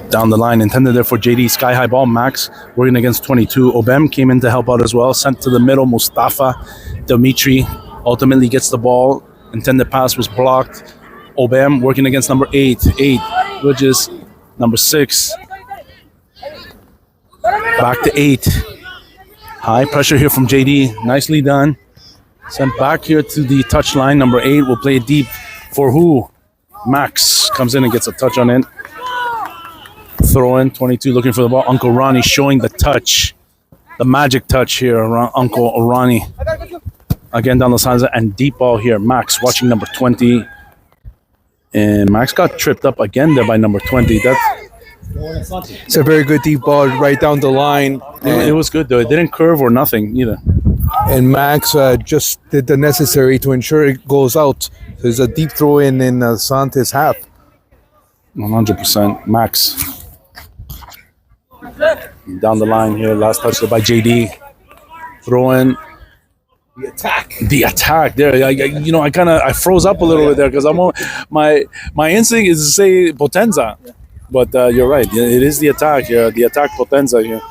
Down the line, intended there for JD. Sky high ball. Max working against 22. Obem came in to help out as well. Sent to the middle. Mustafa. Dimitri ultimately gets the ball. Intended pass was blocked. Obem working against number 8. 8, which is number 6. Back to 8. High pressure here from JD. Nicely done. Sent back here to the touchline. Number 8 will play deep for who? Max comes in and gets a touch on it. Throw in. 22 looking for the ball. Uncle Ronnie showing the touch. The magic touch here around Uncle Ronnie. Again down the sides and deep ball here. Max watching number 20. And Max got tripped up again there by number 20. It's a very good deep ball right down the line. It was good though. It didn't curve or nothing either. And Max just did the necessary to ensure it goes out. There's a deep throw in Asante's half. 100%. Max. Down the line here. Last touch there by JD. Throw in. The attack there. I froze up a little bit there because my instinct is to say Potenza. But you're right. It is the attack here. The attack Potenza here.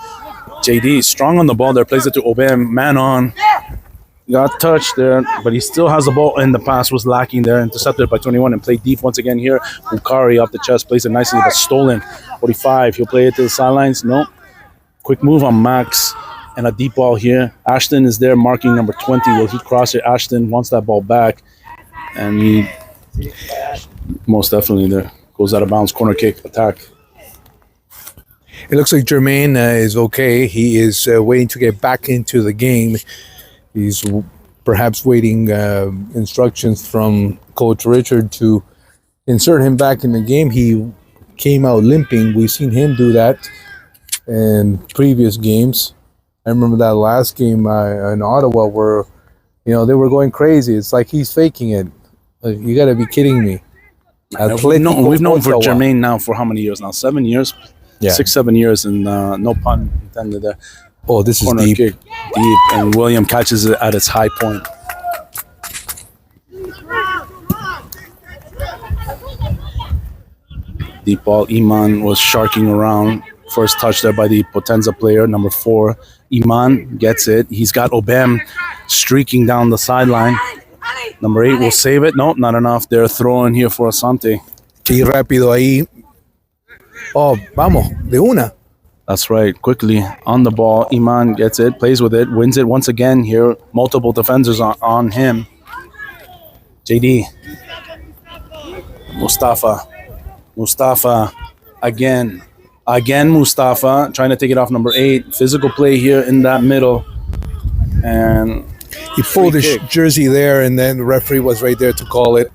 JD strong on the ball there. Plays it to Obem. Man on. Got touched there, but he still has the ball, and the pass was lacking there. Intercepted by 21 and played deep once again here. Bukari off the chest, plays it nicely, but stolen. 45, he'll play it to the sidelines. No. Quick move on Max, and a deep ball here. Ashton is there marking number 20. Will he cross it? Ashton wants that ball back, and he most definitely there. Goes out of bounds, corner kick, attack. It looks like Jermaine is okay. He is waiting to get back into the game. He's perhaps waiting instructions from Coach Richard to insert him back in the game. He came out limping. We've seen him do that in previous games. I remember that last game in Ottawa where, they were going crazy. It's like he's faking it. Like, you got to be kidding me. We've known for Jermaine now for how many years now? 7 years? Yeah. 6-7 years, and no pun intended there. Oh, this is corner deep. Kick, deep, and William catches it at its high point. Deep ball. Iman was sharking around. First touch there by the Potenza player, number 4. Iman gets it. He's got Obem streaking down the sideline. Number 8 will save it. Nope, not enough. They're throwing here for Asante. Qué rápido ahí. Oh, vamos, de una. That's right. Quickly on the ball. Iman gets it, plays with it, wins it once again here. Multiple defenders on him. JD. Mustafa. Again Mustafa. Trying to take it off number 8. Physical play here in that middle. And he pulled his jersey there, and then the referee was right there to call it.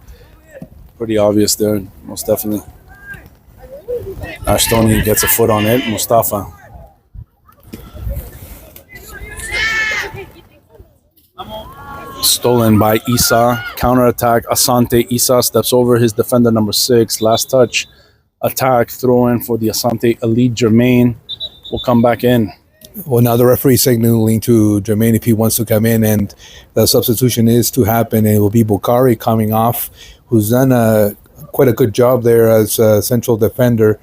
Pretty obvious there, most definitely. Ashtoni gets a foot on it. Mustafa. Stolen by Isa. Counterattack. Asante. Isa steps over his defender, number 6. Last touch. Attack. Throw in for the Asante elite. Jermaine will come back in. Well, now the referee signaling to Jermaine if he wants to come in, and the substitution is to happen. And it will be Bukari coming off, who's done quite a good job there as a central defender.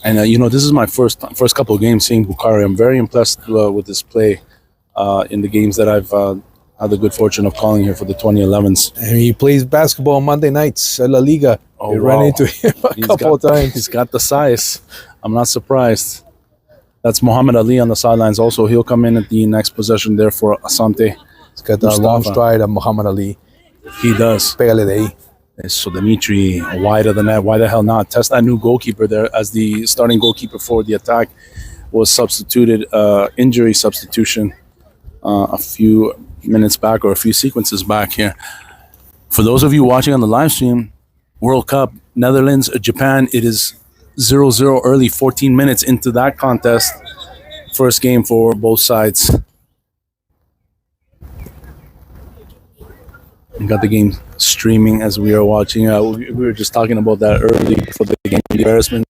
And this is my first couple of games seeing Bukari. I'm very impressed with his play in the games that I've had the good fortune of calling here for the 2011s. And he plays basketball Monday nights at La Liga. Oh, ran into him a couple of times. He's got the size. I'm not surprised. That's Muhammad Ali on the sidelines also. He'll come in at the next possession there for Asante. He's got the long stride of Muhammad Ali. He does. Pégale de ahí. So Dimitri, wide of the net. Why the hell not? Test that new goalkeeper there as the starting goalkeeper for the attack was substituted. Injury substitution a few minutes back or a few sequences back here. For those of you watching on the live stream, World Cup, Netherlands, Japan, it is 0-0 early, 14 minutes into that contest. First game for both sides. We got the game streaming as we are watching. We were just talking about that early before the game. The embarrassment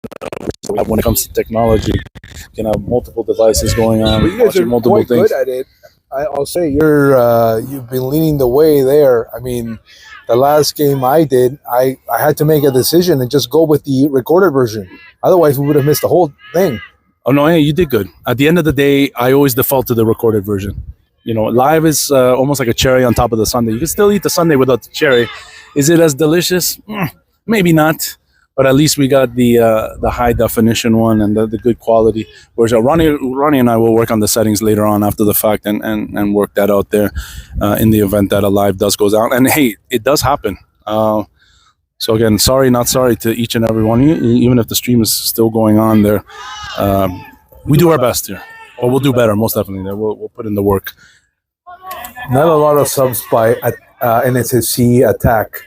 when it comes to technology. You can have multiple devices going on. But you guys are multiple quite things. good at it. I'll say you've been leading the way there. I mean, the last game I did, I had to make a decision and just go with the recorded version. Otherwise, we would have missed the whole thing. Oh no, yeah, you did good. At the end of the day, I always default to the recorded version. You know, live is almost like a cherry on top of the sundae. You can still eat the sundae without the cherry. Is it as delicious? Maybe not. But at least we got the high definition one and the good quality. Whereas Ronnie and I will work on the settings later on after the fact and work that out there in the event that a live does goes out. And hey, it does happen. So again, sorry, not sorry to each and every one of you, even if the stream is still going on there. We do our best here. Or we'll do better, most definitely. We'll put in the work. Not a lot of subs by NSSC attack.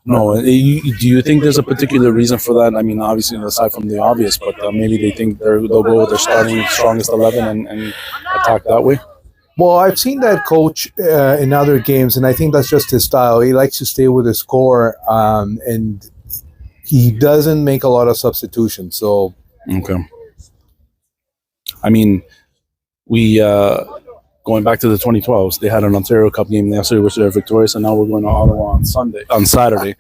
No, do you think there's a particular reason for that? I mean, obviously, aside from the obvious, but maybe they think they'll go with their starting strongest 11 and attack that way? Well, I've seen that coach in other games, and I think that's just his style. He likes to stay with his core, and he doesn't make a lot of substitutions. So, okay. I mean, we going back to the 2012s, they had an Ontario Cup game yesterday, which they were victorious, and now we're going to Ottawa on Saturday.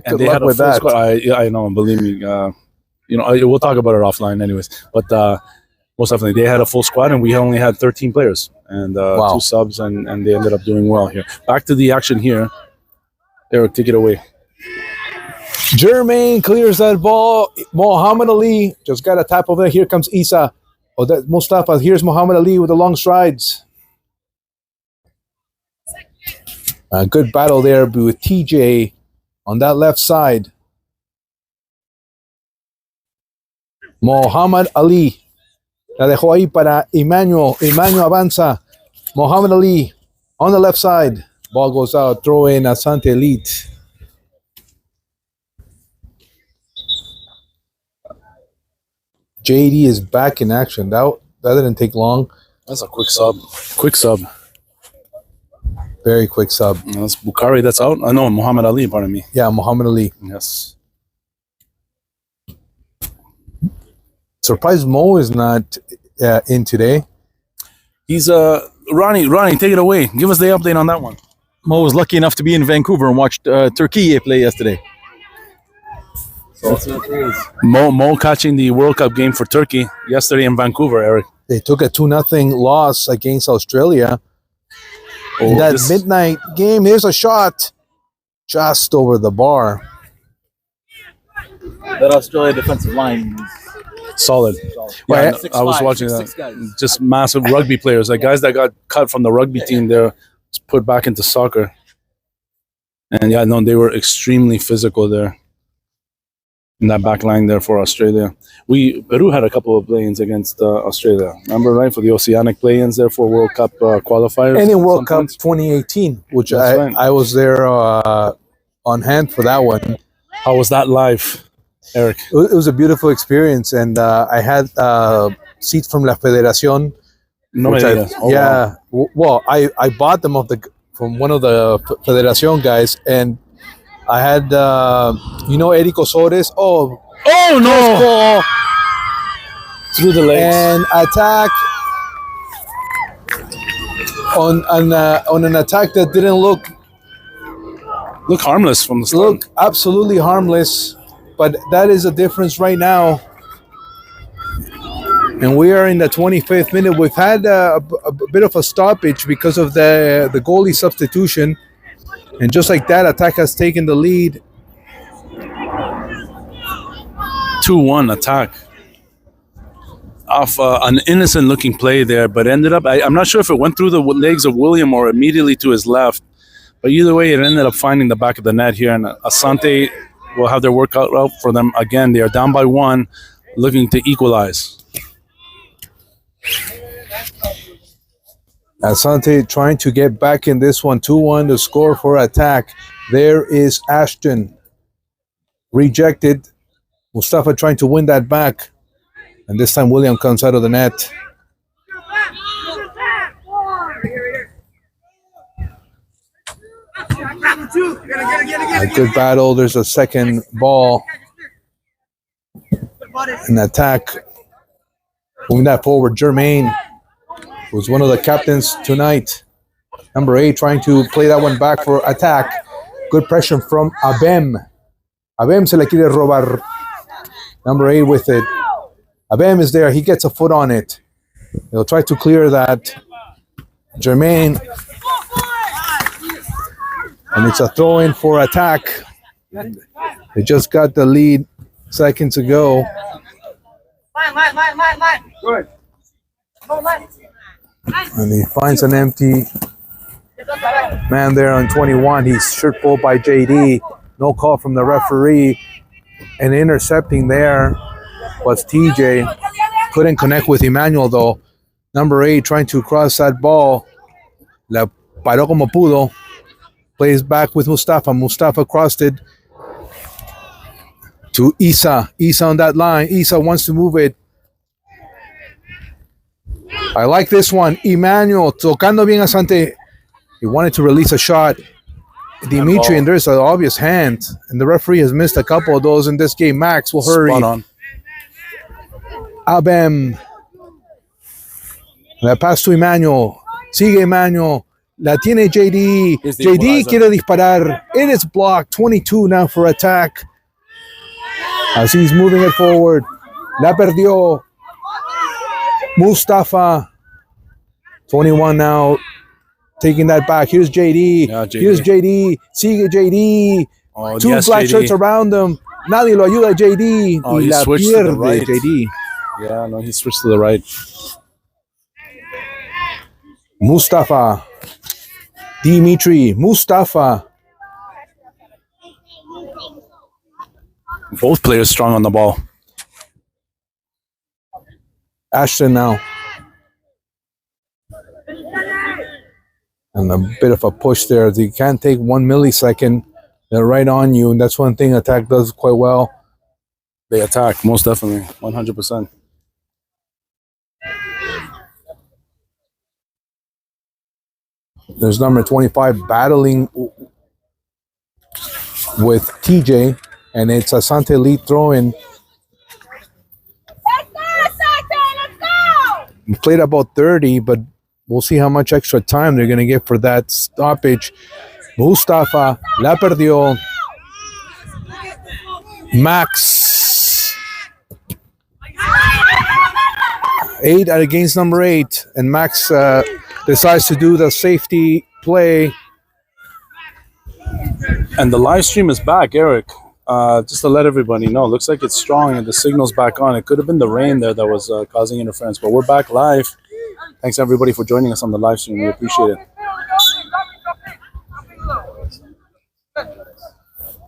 And they had a full squad. I know, believe me. We'll talk about it offline, anyways. But most definitely, they had a full squad, and we only had 13 players and 2 subs, and they ended up doing well here. Back to the action here. Eric, take it away. Jermaine clears that ball. Muhammad Ali just got a tap over there. Here comes Isa. Oh, that's Mustafa. Here's Muhammad Ali with the long strides. A good battle there with TJ on that left side. Muhammad Ali. La dejó ahí para Emmanuel. Emmanuel avanza. Muhammad Ali on the left side. Ball goes out. Throw in Asante Elite. JD is back in action. That didn't take long. That's a quick sub. Quick sub. Very quick sub. That's Bukhari. That's out. I know Muhammad Ali. Pardon me. Yeah, Muhammad Ali. Yes. Surprised Mo is not in today. He's Ronnie. Take it away. Give us the update on that one. Mo was lucky enough to be in Vancouver and watched Turkey play yesterday. Mo catching the World Cup game for Turkey yesterday in Vancouver, Eric. They took a 2-0 loss against Australia. In that midnight game, here's a shot just over the bar. That Australia defensive line solid. Yeah, I was watching that. Just massive rugby players, like guys that got cut from the rugby team there, put back into soccer. And yeah, no, they were extremely physical there. In that back line there for Australia. Peru had a couple of play-ins against Australia. Remember, right? For the Oceanic play-ins there for World Cup qualifiers. And in World Cup 2018, which I was there on hand for that one. How was that live, Eric? It was a beautiful experience, and I had seats from La Federación. Wow. I bought them from one of the Federación guys, and I had, Eric Osores. Oh no! Through the legs. And attack on an attack that didn't look harmless from the start. Look absolutely harmless, but that is a difference right now. And we are in the 25th minute. We've had a bit of a stoppage because of the goalie substitution. And just like that, attack has taken the lead. 2-1 attack. Off an innocent-looking play there, but ended up, I'm not sure if it went through the legs of William or immediately to his left. But either way, it ended up finding the back of the net here. And Asante will have their workout out for them again. They are down by 1, looking to equalize. Asante trying to get back in this one. 2-1 to score for attack. There is Ashton. Rejected. Mustafa trying to win that back. And this time William comes out of the net. A good battle. There's a second ball. An attack. Moving that forward. Jermaine, who's one of the captains tonight. Number 8 trying to play that one back for attack. Good pressure from Abem. Abem se le quiere robar. Number 8 with it. Abem is there. He gets a foot on it. He'll try to clear that. Jermaine. And it's a throw-in for attack. They just got the lead seconds ago. And he finds an empty man there on 21. He's shirt pulled by JD. No call from the referee. And intercepting there was TJ. Couldn't connect with Emmanuel though. Number 8 trying to cross that ball. La paró como pudo. Plays back with Mustafa. Mustafa crossed it to Isa. Isa on that line. Isa wants to move it. I like this one. Emmanuel tocando bien Asante. He wanted to release a shot. Dimitri, and there's an obvious hand. And the referee has missed a couple of those in this game. Max will hurry. Spot on. Abem. La pass to Emmanuel. Sigue Emmanuel. La tiene JD. JD quiere disparar. It is blocked. 22 now for attack. As he's moving it forward. La perdió. Mustafa. 21 now. Taking that back. Here's JD. Yeah, JD. Here's JD. Sigue JD. Oh, Two yes, black JD. shirts around him. Nadie lo ayuda JD. Oh, y he la switched to the pierde right. JD. Yeah, no, he switched to the right. Mustafa. Dimitri. Mustafa. Both players strong on the ball. Ashton now. And a bit of a push there. You can't take 1 millisecond. They're right on you. And that's one thing attack does quite well. They attack, most definitely. 100%. There's number 25 battling with TJ. And it's Asante lead throw-in. We played about 30, but we'll see how much extra time they're going to get for that stoppage. Mustafa, la perdió. Max. 8 against number 8. And Max decides to do the safety play. And the live stream is back, Eric. Just to let everybody know, looks like it's strong and the signal's back on. It could have been the rain there that was causing interference, but we're back live. Thanks everybody for joining us on the live stream. We appreciate it.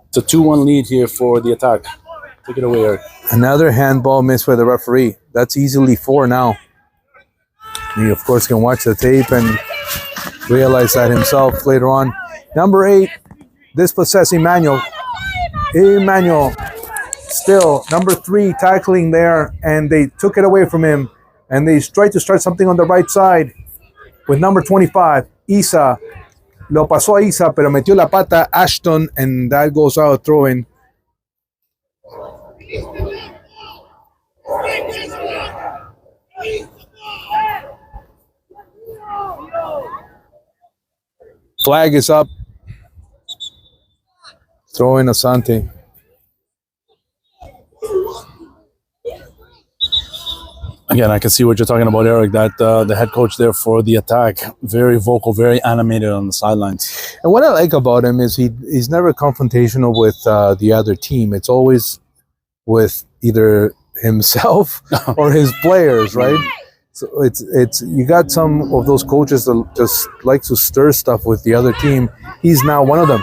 It's a 2-1 lead here for the attack. Take it away, Eric. Another handball missed by the referee. That's easily 4 now. He, of course, can watch the tape and realize that himself later on. Number 8, dispossess Emmanuel. Emmanuel, still, number 3 tackling there, and they took it away from him. And they tried to start something on the right side with number 25, Isa. Lo pasó a Isa, pero metió la pata Ashton, and that goes out throwing. Flag is up. Throwing Asante. Again, I can see what you're talking about, Eric, that the head coach there for the attack, very vocal, very animated on the sidelines. And what I like about him is he's never confrontational with the other team. It's always with either himself or his players, right? So it's you got some of those coaches that just like to stir stuff with the other team. He's now one of them.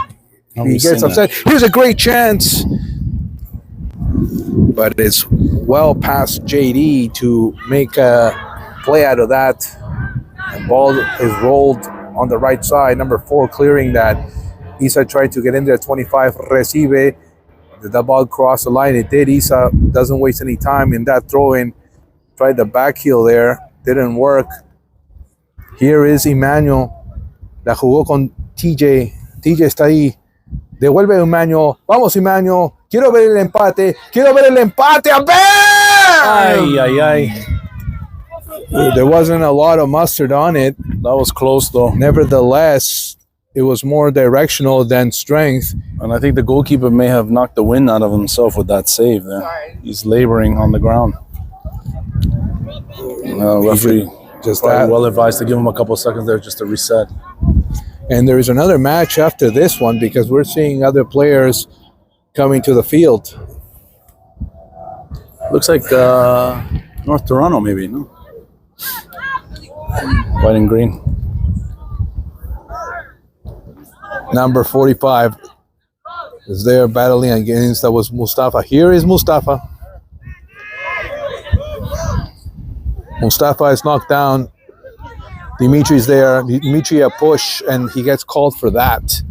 He gets upset. Here's a great chance. But it's well past JD to make a play out of that. And ball is rolled on the right side. Number 4 clearing that. Isa tried to get in there. 25 recibe. Did the ball cross the line? It did. Isa doesn't waste any time in that throw-in. Tried the back heel there. Didn't work. Here is Emmanuel. La jugó con TJ. TJ está ahí. Devuelve Emmanuel. Vamos, Emmanuel. Quiero ver el empate. Quiero ver el empate. ¡A ver! Ay, ay, ay. There wasn't a lot of mustard on it. That was close, though. Nevertheless, it was more directional than strength. And I think the goalkeeper may have knocked the wind out of himself with that save there. He's laboring on the ground. Referee just probably well advised to give him a couple of seconds there just to reset. And there is another match after this one because we're seeing other players coming to the field. Looks like North Toronto, maybe, no? White and green. Number 45 is there battling against, that was Mustafa. Here is Mustafa. Mustafa is knocked down. Dimitri's there. Dimitri a push, and he gets called for that.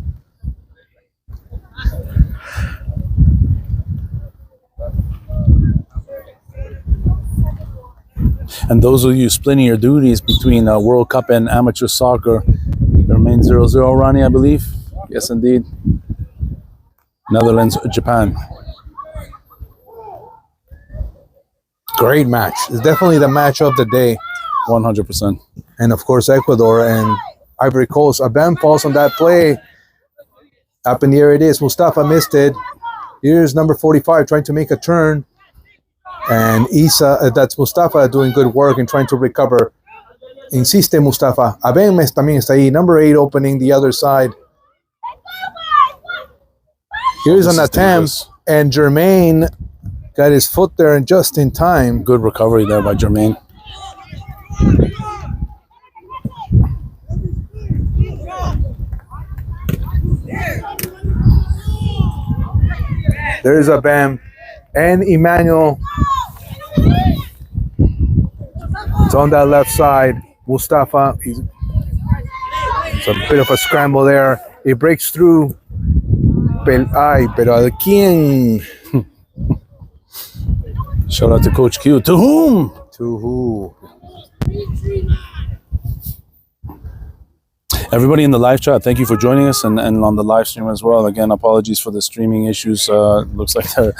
And those of you splitting your duties between World Cup and amateur soccer, it remains 0-0, Ronnie, I believe. Yes, indeed. Netherlands, Japan. Great match. It's definitely the match of the day. 100%. And of course, Ecuador and Ivory Coast. Abem falls on that play. Up in the air it is. Mustafa missed it. Here's number 45 trying to make a turn. And Isa, that's Mustafa doing good work and trying to recover. Insiste Mustafa. Abem también está ahí. Number 8 opening the other side. Here's an attempt. And Jermaine got his foot there and just in time. Good recovery there by Jermaine. There's Abem and Emmanuel. It's on that left side. Mustafa, it's a bit of a scramble there. It breaks through. Pero ¿quién? Shout out to Coach Q. To whom? To who? Everybody in the live chat, thank you for joining us and on the live stream as well. Again, apologies for the streaming issues. Looks like they're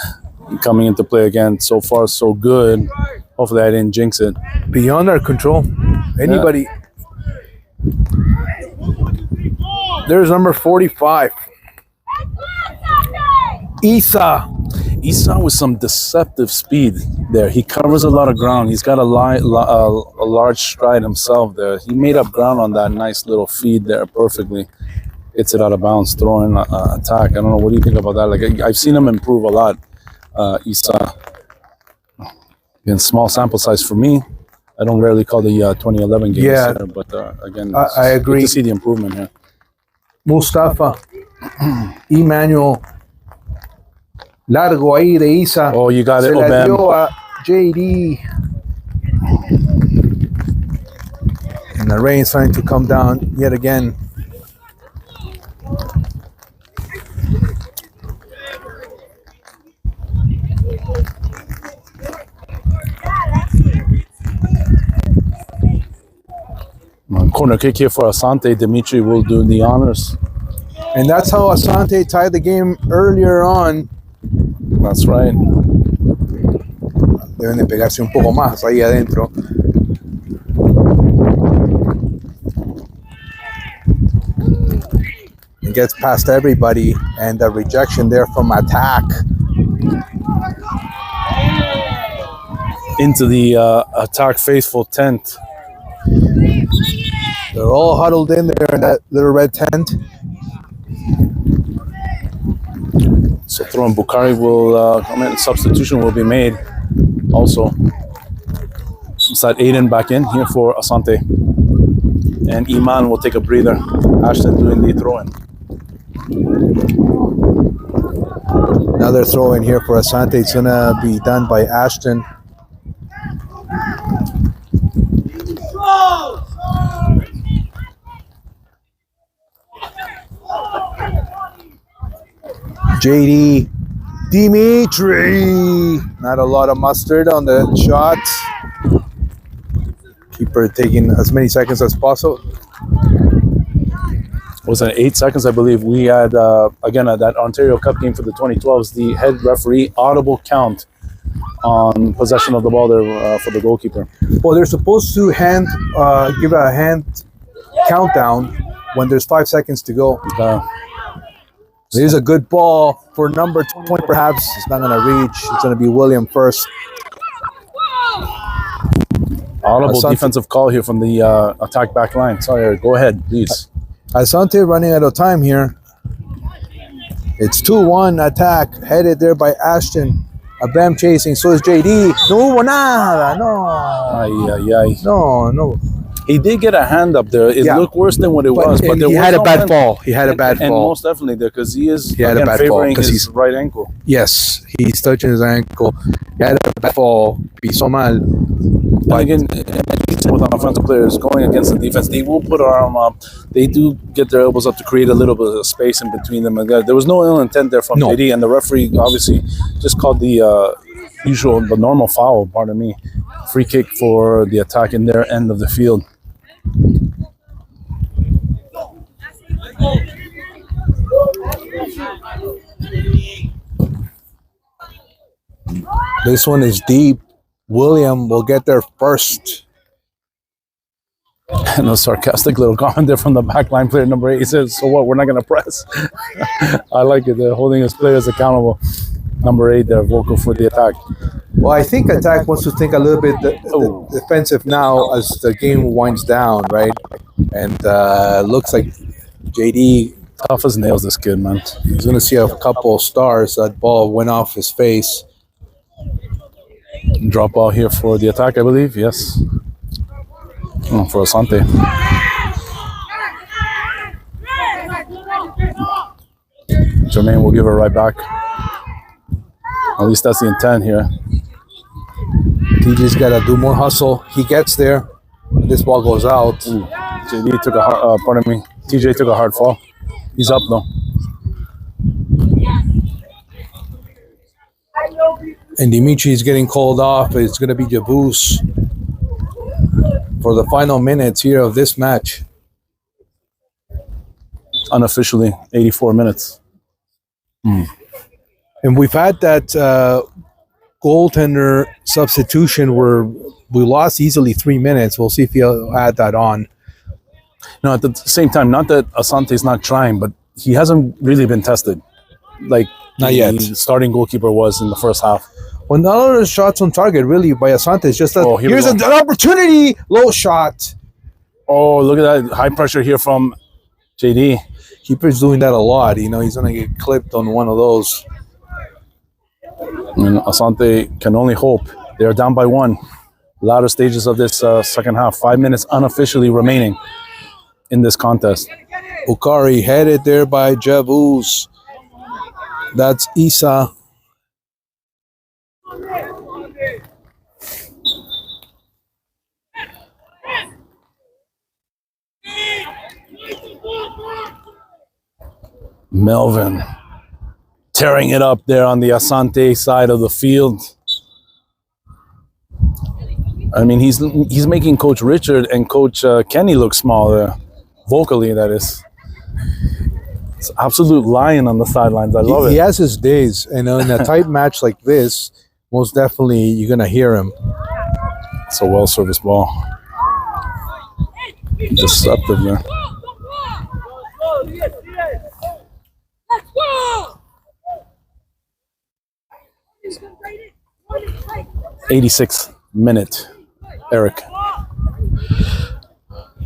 coming into play again. So far, so good. Hopefully I didn't jinx it. Beyond our control. Anybody. Yeah. There's number 45. Isa with some deceptive speed there. He covers a lot of ground. He's got a large stride himself there. He made up ground on that nice little feed there perfectly. Hits it out of bounds, throwing attack. I don't know. What do you think about that? Like I've seen him improve a lot. Isa. Again, small sample size for me. I don't rarely call the 2011 games here, but again, I agree. Good to see the improvement here. Mustafa, Emmanuel. Largo ahí de Isa. Oh, you got it. Se la dio a JD. And the rain's starting to come down yet again. Corner kick here for Asante. Dimitri will do the honors. And that's how Asante tied the game earlier on. That's right. Deben de pegarse un poco más ahí adentro. It gets past everybody, and the rejection there from attack. Into the attack faithful tent. They're all huddled in there in that little red tent. So throwing Bukhari will come in. Substitution will be made. Also, slide Aiden back in here for Asante, and Iman will take a breather. Ashton doing the throw-in. Another throw-in here for Asante. It's gonna be done by Ashton. JD Dimitri. Not a lot of mustard on the shot. Keeper taking as many seconds as possible. Was it 8 seconds? I believe we had again at that Ontario Cup game for the 2012s. The head referee audible count on possession of the ball there for the goalkeeper. Well, they're supposed to give a hand countdown when there's 5 seconds to go. There's a good ball for number 20, perhaps. It's not going to reach. It's going to be William first. Audible defensive call here from the attack back line. Sorry, Eric. Go ahead, please. Asante running out of time here. It's 2-1 attack headed there by Ashton. Abram chasing. So is JD. No, nada. No. No. He did get a hand up there. It looked worse than what it was, but he had a bad fall. He had a bad fall. And most definitely there, because he is had a bad favoring fall his right ankle. Yes, he's touching his ankle. He had a bad fall. Pisó mal. And again, with offensive players going against the defense, they will put our arm up. They do get their elbows up to create a little bit of space in between them. There was no ill intent there from JD, and the referee obviously just called the normal foul, pardon me, free kick for the attack in their end of the field. This one is deep. William will get there first. And a sarcastic little comment there from the backline player number 8. He says, so what, we're not going to press? I like it. They're holding his players accountable. Number 8 there, vocal for the attack. Well, I think attack wants to think a little bit defensive now as the game winds down, right? And looks like JD... Tough as nails, this kid, man. He's going to see a couple stars. That ball went off his face. Drop ball here for the attack, I believe. Yes. Oh, for Asante. Jermaine will give it right back. At least that's the intent here. TJ's got to do more hustle. He gets there. This ball goes out. Ooh. JD took TJ took a hard fall. He's up though. And Dimitri's getting called off. It's going to be Jabus for the final minutes here of this match. Unofficially, 84 minutes. And we've had that goaltender substitution where we lost easily 3 minutes. We'll see if he'll add that on. No, at the same time, not that Asante's not trying, but he hasn't really been tested. Like, not yet. The starting goalkeeper was in the first half. Well, none of the shots on target really by Asante. It's just that here's an opportunity. Low shot. Oh, look at that. High pressure here from JD. Keeper's doing that a lot. You know, he's going to get clipped on one of those. And Asante can only hope. They're down by 1. Latter stages of this second half. 5 minutes unofficially remaining in this contest. Ukari headed there by Jabus. That's Isa. Melvin tearing it up there on the Asante side of the field. I mean, he's making Coach Richard and Coach Kenny look small there. Vocally, that is. It's absolute lion on the sidelines. I love it. He has his days. And in a tight match like this, most definitely you're going to hear him. It's a well-serviced ball. Deceptive there. 86th minute, Eric.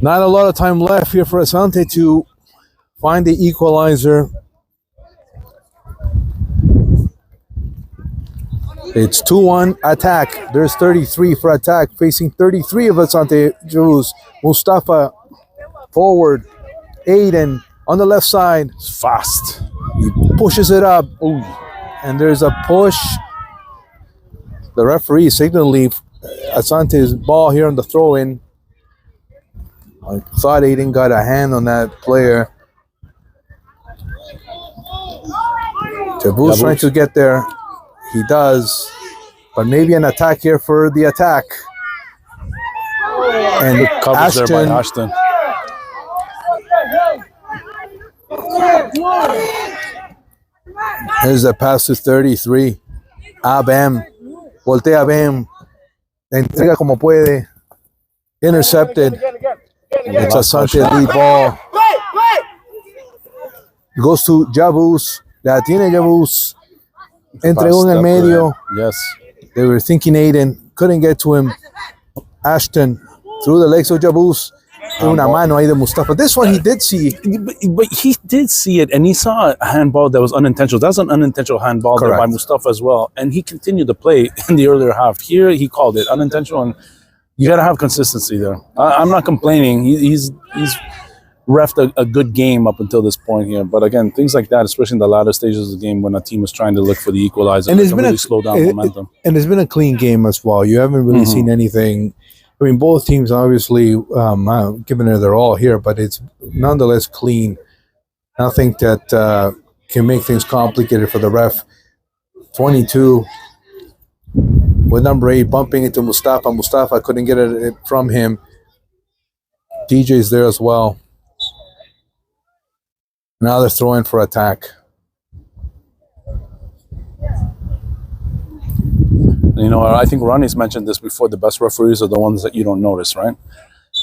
Not a lot of time left here for Asante to find the equalizer. It's 2-1 attack. There's 33 for attack, facing 33 of Asante Jews. Mustafa forward. Aiden on the left side. It's fast. He pushes it up. Ooh. And there's a push. The referee signaling Asante's ball here on the throw-in. I thought Aiden got a hand on that player. Jabuz trying to get there. He does. But maybe an attack here for the attack. And Coverage there by Ashton. Here's the pass to 33. Bam. Voltea Bam. Entrega como puede. Intercepted. It's Asante lead ball. Goes to Jabuz. La tiene Jabuz. Entregó en el medio. Yes. They were thinking Aiden. Couldn't get to him. Ashton through the legs of Jabuz. Una mano ahí de Mustafa. This one he did see. But he did see it, and he saw a handball that was unintentional. That's an unintentional handball there by Mustafa as well. And he continued to play in the earlier half. Here, he called it unintentional, and you got to have consistency there. I'm not complaining. He's reffed a good game up until this point here. But again, things like that, especially in the latter stages of the game when a team is trying to look for the equalizer, and it's been really slow down momentum. And it's been a clean game as well. You haven't really seen anything. I mean, both teams obviously giving it their all here, but it's nonetheless clean. Nothing that can make things complicated for the ref. 22 with number 8 bumping into Mustafa. Mustafa couldn't get it from him. DJ's there as well. Now they're throwing for attack. You know, I think Ronnie's mentioned this before. The best referees are the ones that you don't notice, right?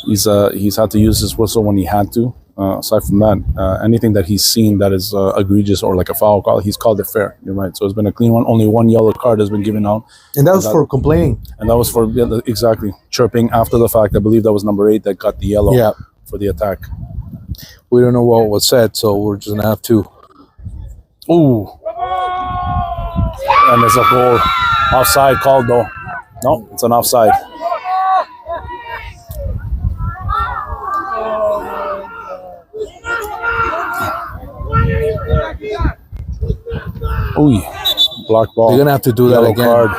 He's had to use his whistle when he had to. Aside from that, anything that he's seen that is egregious or like a foul call, he's called it fair. You're right. So it's been a clean one. Only one yellow card has been given out. And that was for complaining. And that was for, exactly, chirping after the fact. I believe that was number 8 that got the yellow for the attack. We don't know what was said, so we're just going to have to. Ooh. And there's a goal. Offside called though. No, it's an offside. Ooh, block ball. They're gonna have to do that again. Card.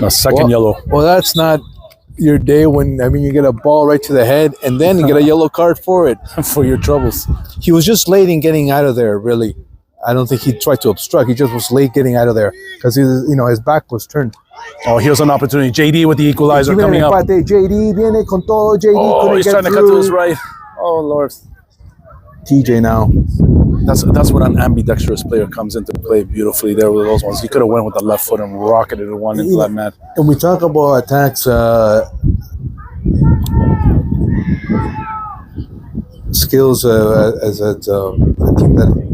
A second yellow. Well, that's not your day when you get a ball right to the head and then you get a yellow card for it. For your troubles. He was just late in getting out of there, really. I don't think he tried to obstruct. He just was late getting out of there because his back was turned. Oh, here's an opportunity. JD with the equalizer coming up. JD viene con todo. JD couldn't he's trying to cut to his right. Oh Lord. TJ now. That's when an ambidextrous player comes into play beautifully there with those ones. He could have went with the left foot and rocketed one into that net. And we talk about attacks, skills as a team that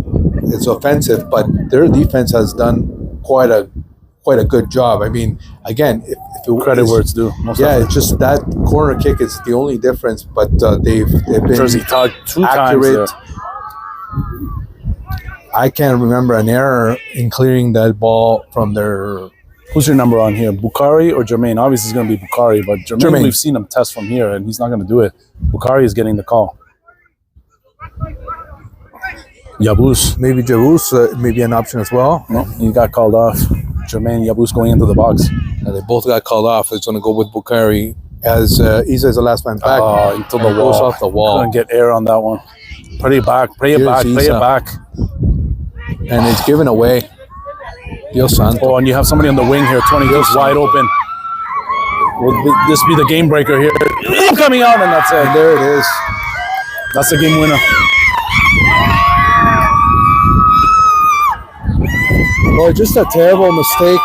it's offensive, but their defense has done quite a good job. I mean, again, if credit where it's due. It's just that corner kick is the only difference, but they've been Jersey Todd 2 accurate. times there. I can't remember an error in clearing that ball from their. Who's your number on here, Bukhari or Jermaine? Obviously, it's going to be Bukhari, but Jermaine, we've seen him test from here, and he's not going to do it. Bukhari is getting the call. Yabuz. Maybe Jabuz, maybe an option as well. No, he got called off. Jermaine Yabuz going into the box. They both got called off. It's going to go with Bukhari as Isa is the last man back. Into the wall. Goes off the wall. Couldn't get air on that one. Play it back. Play it back. And it's given away. Dios santo. Oh, and you have somebody on the wing here. 20 goes wide open. Will this be the game breaker here? Coming out, and that's it. And there it is. That's the game winner. Well, just a terrible mistake.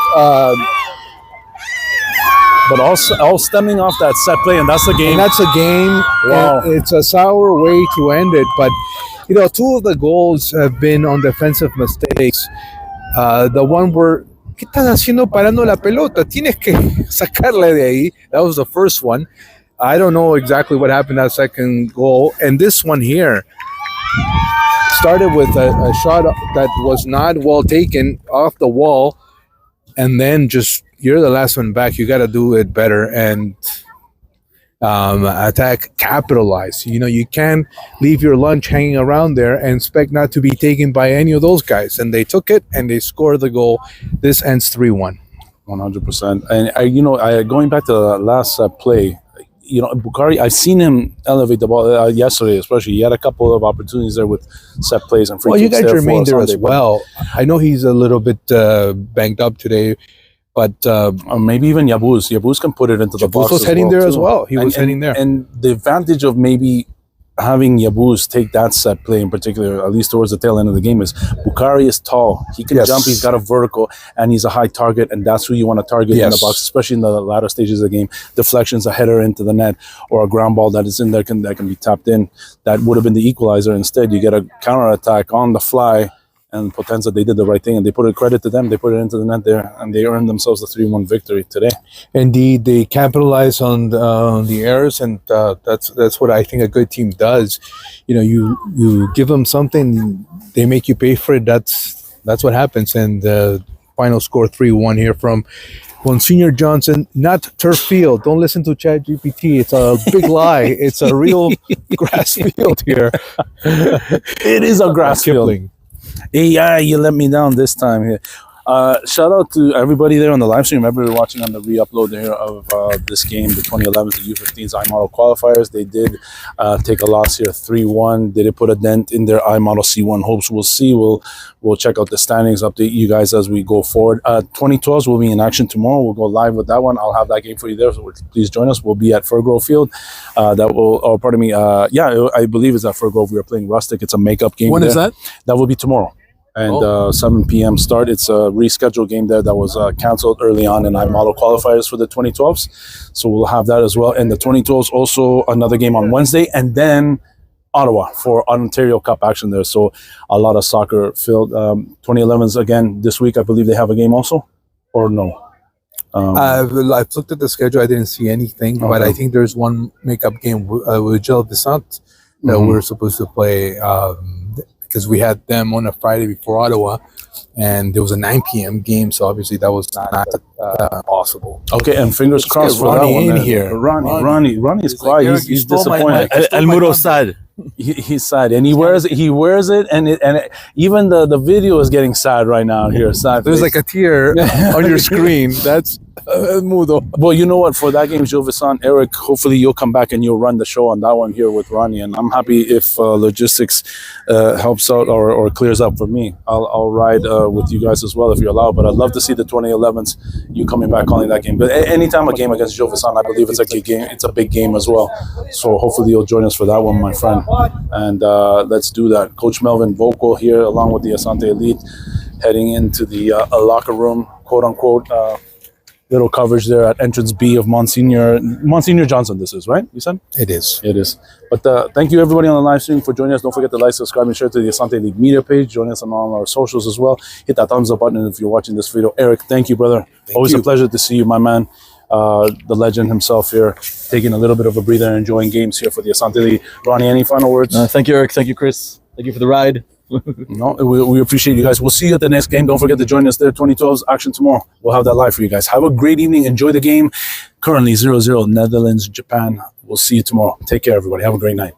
But all stemming off that set play, and that's the game. And that's a game. Wow. It's a sour way to end it. But, 2 of the goals have been on defensive mistakes. The one where, ¿qué estás haciendo parando la pelota? Tienes que sacarla de ahí. That was the first one. I don't know exactly what happened that second goal. And this one here started with a shot that was not well taken off the wall. And then just, you're the last one back. You got to do it better and attack, capitalize. You can't leave your lunch hanging around there and expect not to be taken by any of those guys. And they took it and they scored the goal. This ends 3-1. 100%. And going back to the last play, Bukhari, I've seen him elevate the ball yesterday, especially. He had a couple of opportunities there with set plays and free Well, you kicks got there Jermaine for there as Asante, but- well. I know he's a little bit banged up today, but Or maybe even Yabuz. Yabuz can put it into the Yabuz box was as heading well, there too. as well. He was heading there. And the advantage of maybe having Yabuz take that set play in particular, at least towards the tail end of the game, is Bukhari is tall. He can Yes. jump. He's got a vertical, and he's a high target, and that's who you want to target in the Yes. box, especially in the latter stages of the game. Deflections, a header into the net, or a ground ball that is in there that can be tapped in. That would have been the equalizer. Instead, you get a counterattack on the fly. And Potenza, they did the right thing, and they put a credit to them. They put it into the net there, and they earned themselves the 3-1 victory today. Indeed, they capitalize on the errors, and that's what I think a good team does. You give them something, they make you pay for it. That's what happens. And the final score 3-1 here from Monsignor Johnson, not turf field. Don't listen to ChatGPT. It's a big lie. It's a real grass field here. It is a grass field. Kipling. Yeah, you let me down this time here. Shout out to everybody there on the live stream. Everybody watching on the re-upload there of this game, the 2011 to U15's iModel qualifiers. They did take a loss here, 3-1. They did put a dent in their iModel C1 hopes. We'll see. We'll check out the standings, update you guys as we go forward. 2012s will be in action tomorrow. We'll go live with that one. I'll have that game for you there, so please join us. We'll be at Firgrove Field. I believe it's at Firgrove. We are playing Rustic. It's a makeup game. When there. is that? That will be tomorrow. And 7 p.m. start. It's a rescheduled game there that was canceled early on in iModel qualifiers for the 2012s. So we'll have that as well. And the 2012s also another game on Wednesday, and then Ottawa for Ontario Cup action there. So a lot of soccer filled. 2011s again this week. I believe they have a game also, or no? I've looked at the schedule. I didn't see anything, but I think there's one makeup game with Gilles Descent that we're supposed to play because we had them on a Friday before Ottawa, and there was a 9 p.m. game, so obviously that was not possible. Okay, and fingers crossed for that Ronnie one. in there. here. Ronnie is quiet. Eric, you he's stole my disappointed. mic. El Muro sad. He's sad, and he wears it, and even the video is getting sad right now here. Sad. There's face. like a tear on your screen. That's Mudo. Well, you know what? For that game, Gilles Visson, Eric, hopefully you'll come back and you'll run the show on that one here with Ronnie. And I'm happy if logistics helps out or clears up for me. I'll ride with you guys as well if you're allowed. But I'd love to see the 2011s, you coming back calling that game. But anytime a game against Gilles Visson, I believe it's a big game. It's a big game as well. So hopefully you'll join us for that one, my friend. And let's do that. Coach Melvin Vocal here, along with the Asante Elite, heading into the locker room, quote unquote. Little coverage there at entrance B of Monsignor Johnson. This is right. You said It is. it is. But thank you everybody on the live stream for joining us. Don't forget to like, subscribe, and share to the Asante League media page. Join us on all our socials as well. Hit that thumbs up button if you're watching this video. Eric, thank you, brother. Always you. a pleasure to see you, my man. The legend himself here, taking a little bit of a breather and enjoying games here for the Asante League. Ronnie, any final words? Thank you, Eric. Thank you, Chris. Thank you for the ride. No, we appreciate you guys. We'll see you at the next game. Don't forget to join us there. 2012's action tomorrow. We'll have that live for you guys. Have a great evening. Enjoy the game. Currently 0-0 Netherlands, Japan. We'll see you tomorrow. Take care, everybody. Have a great night.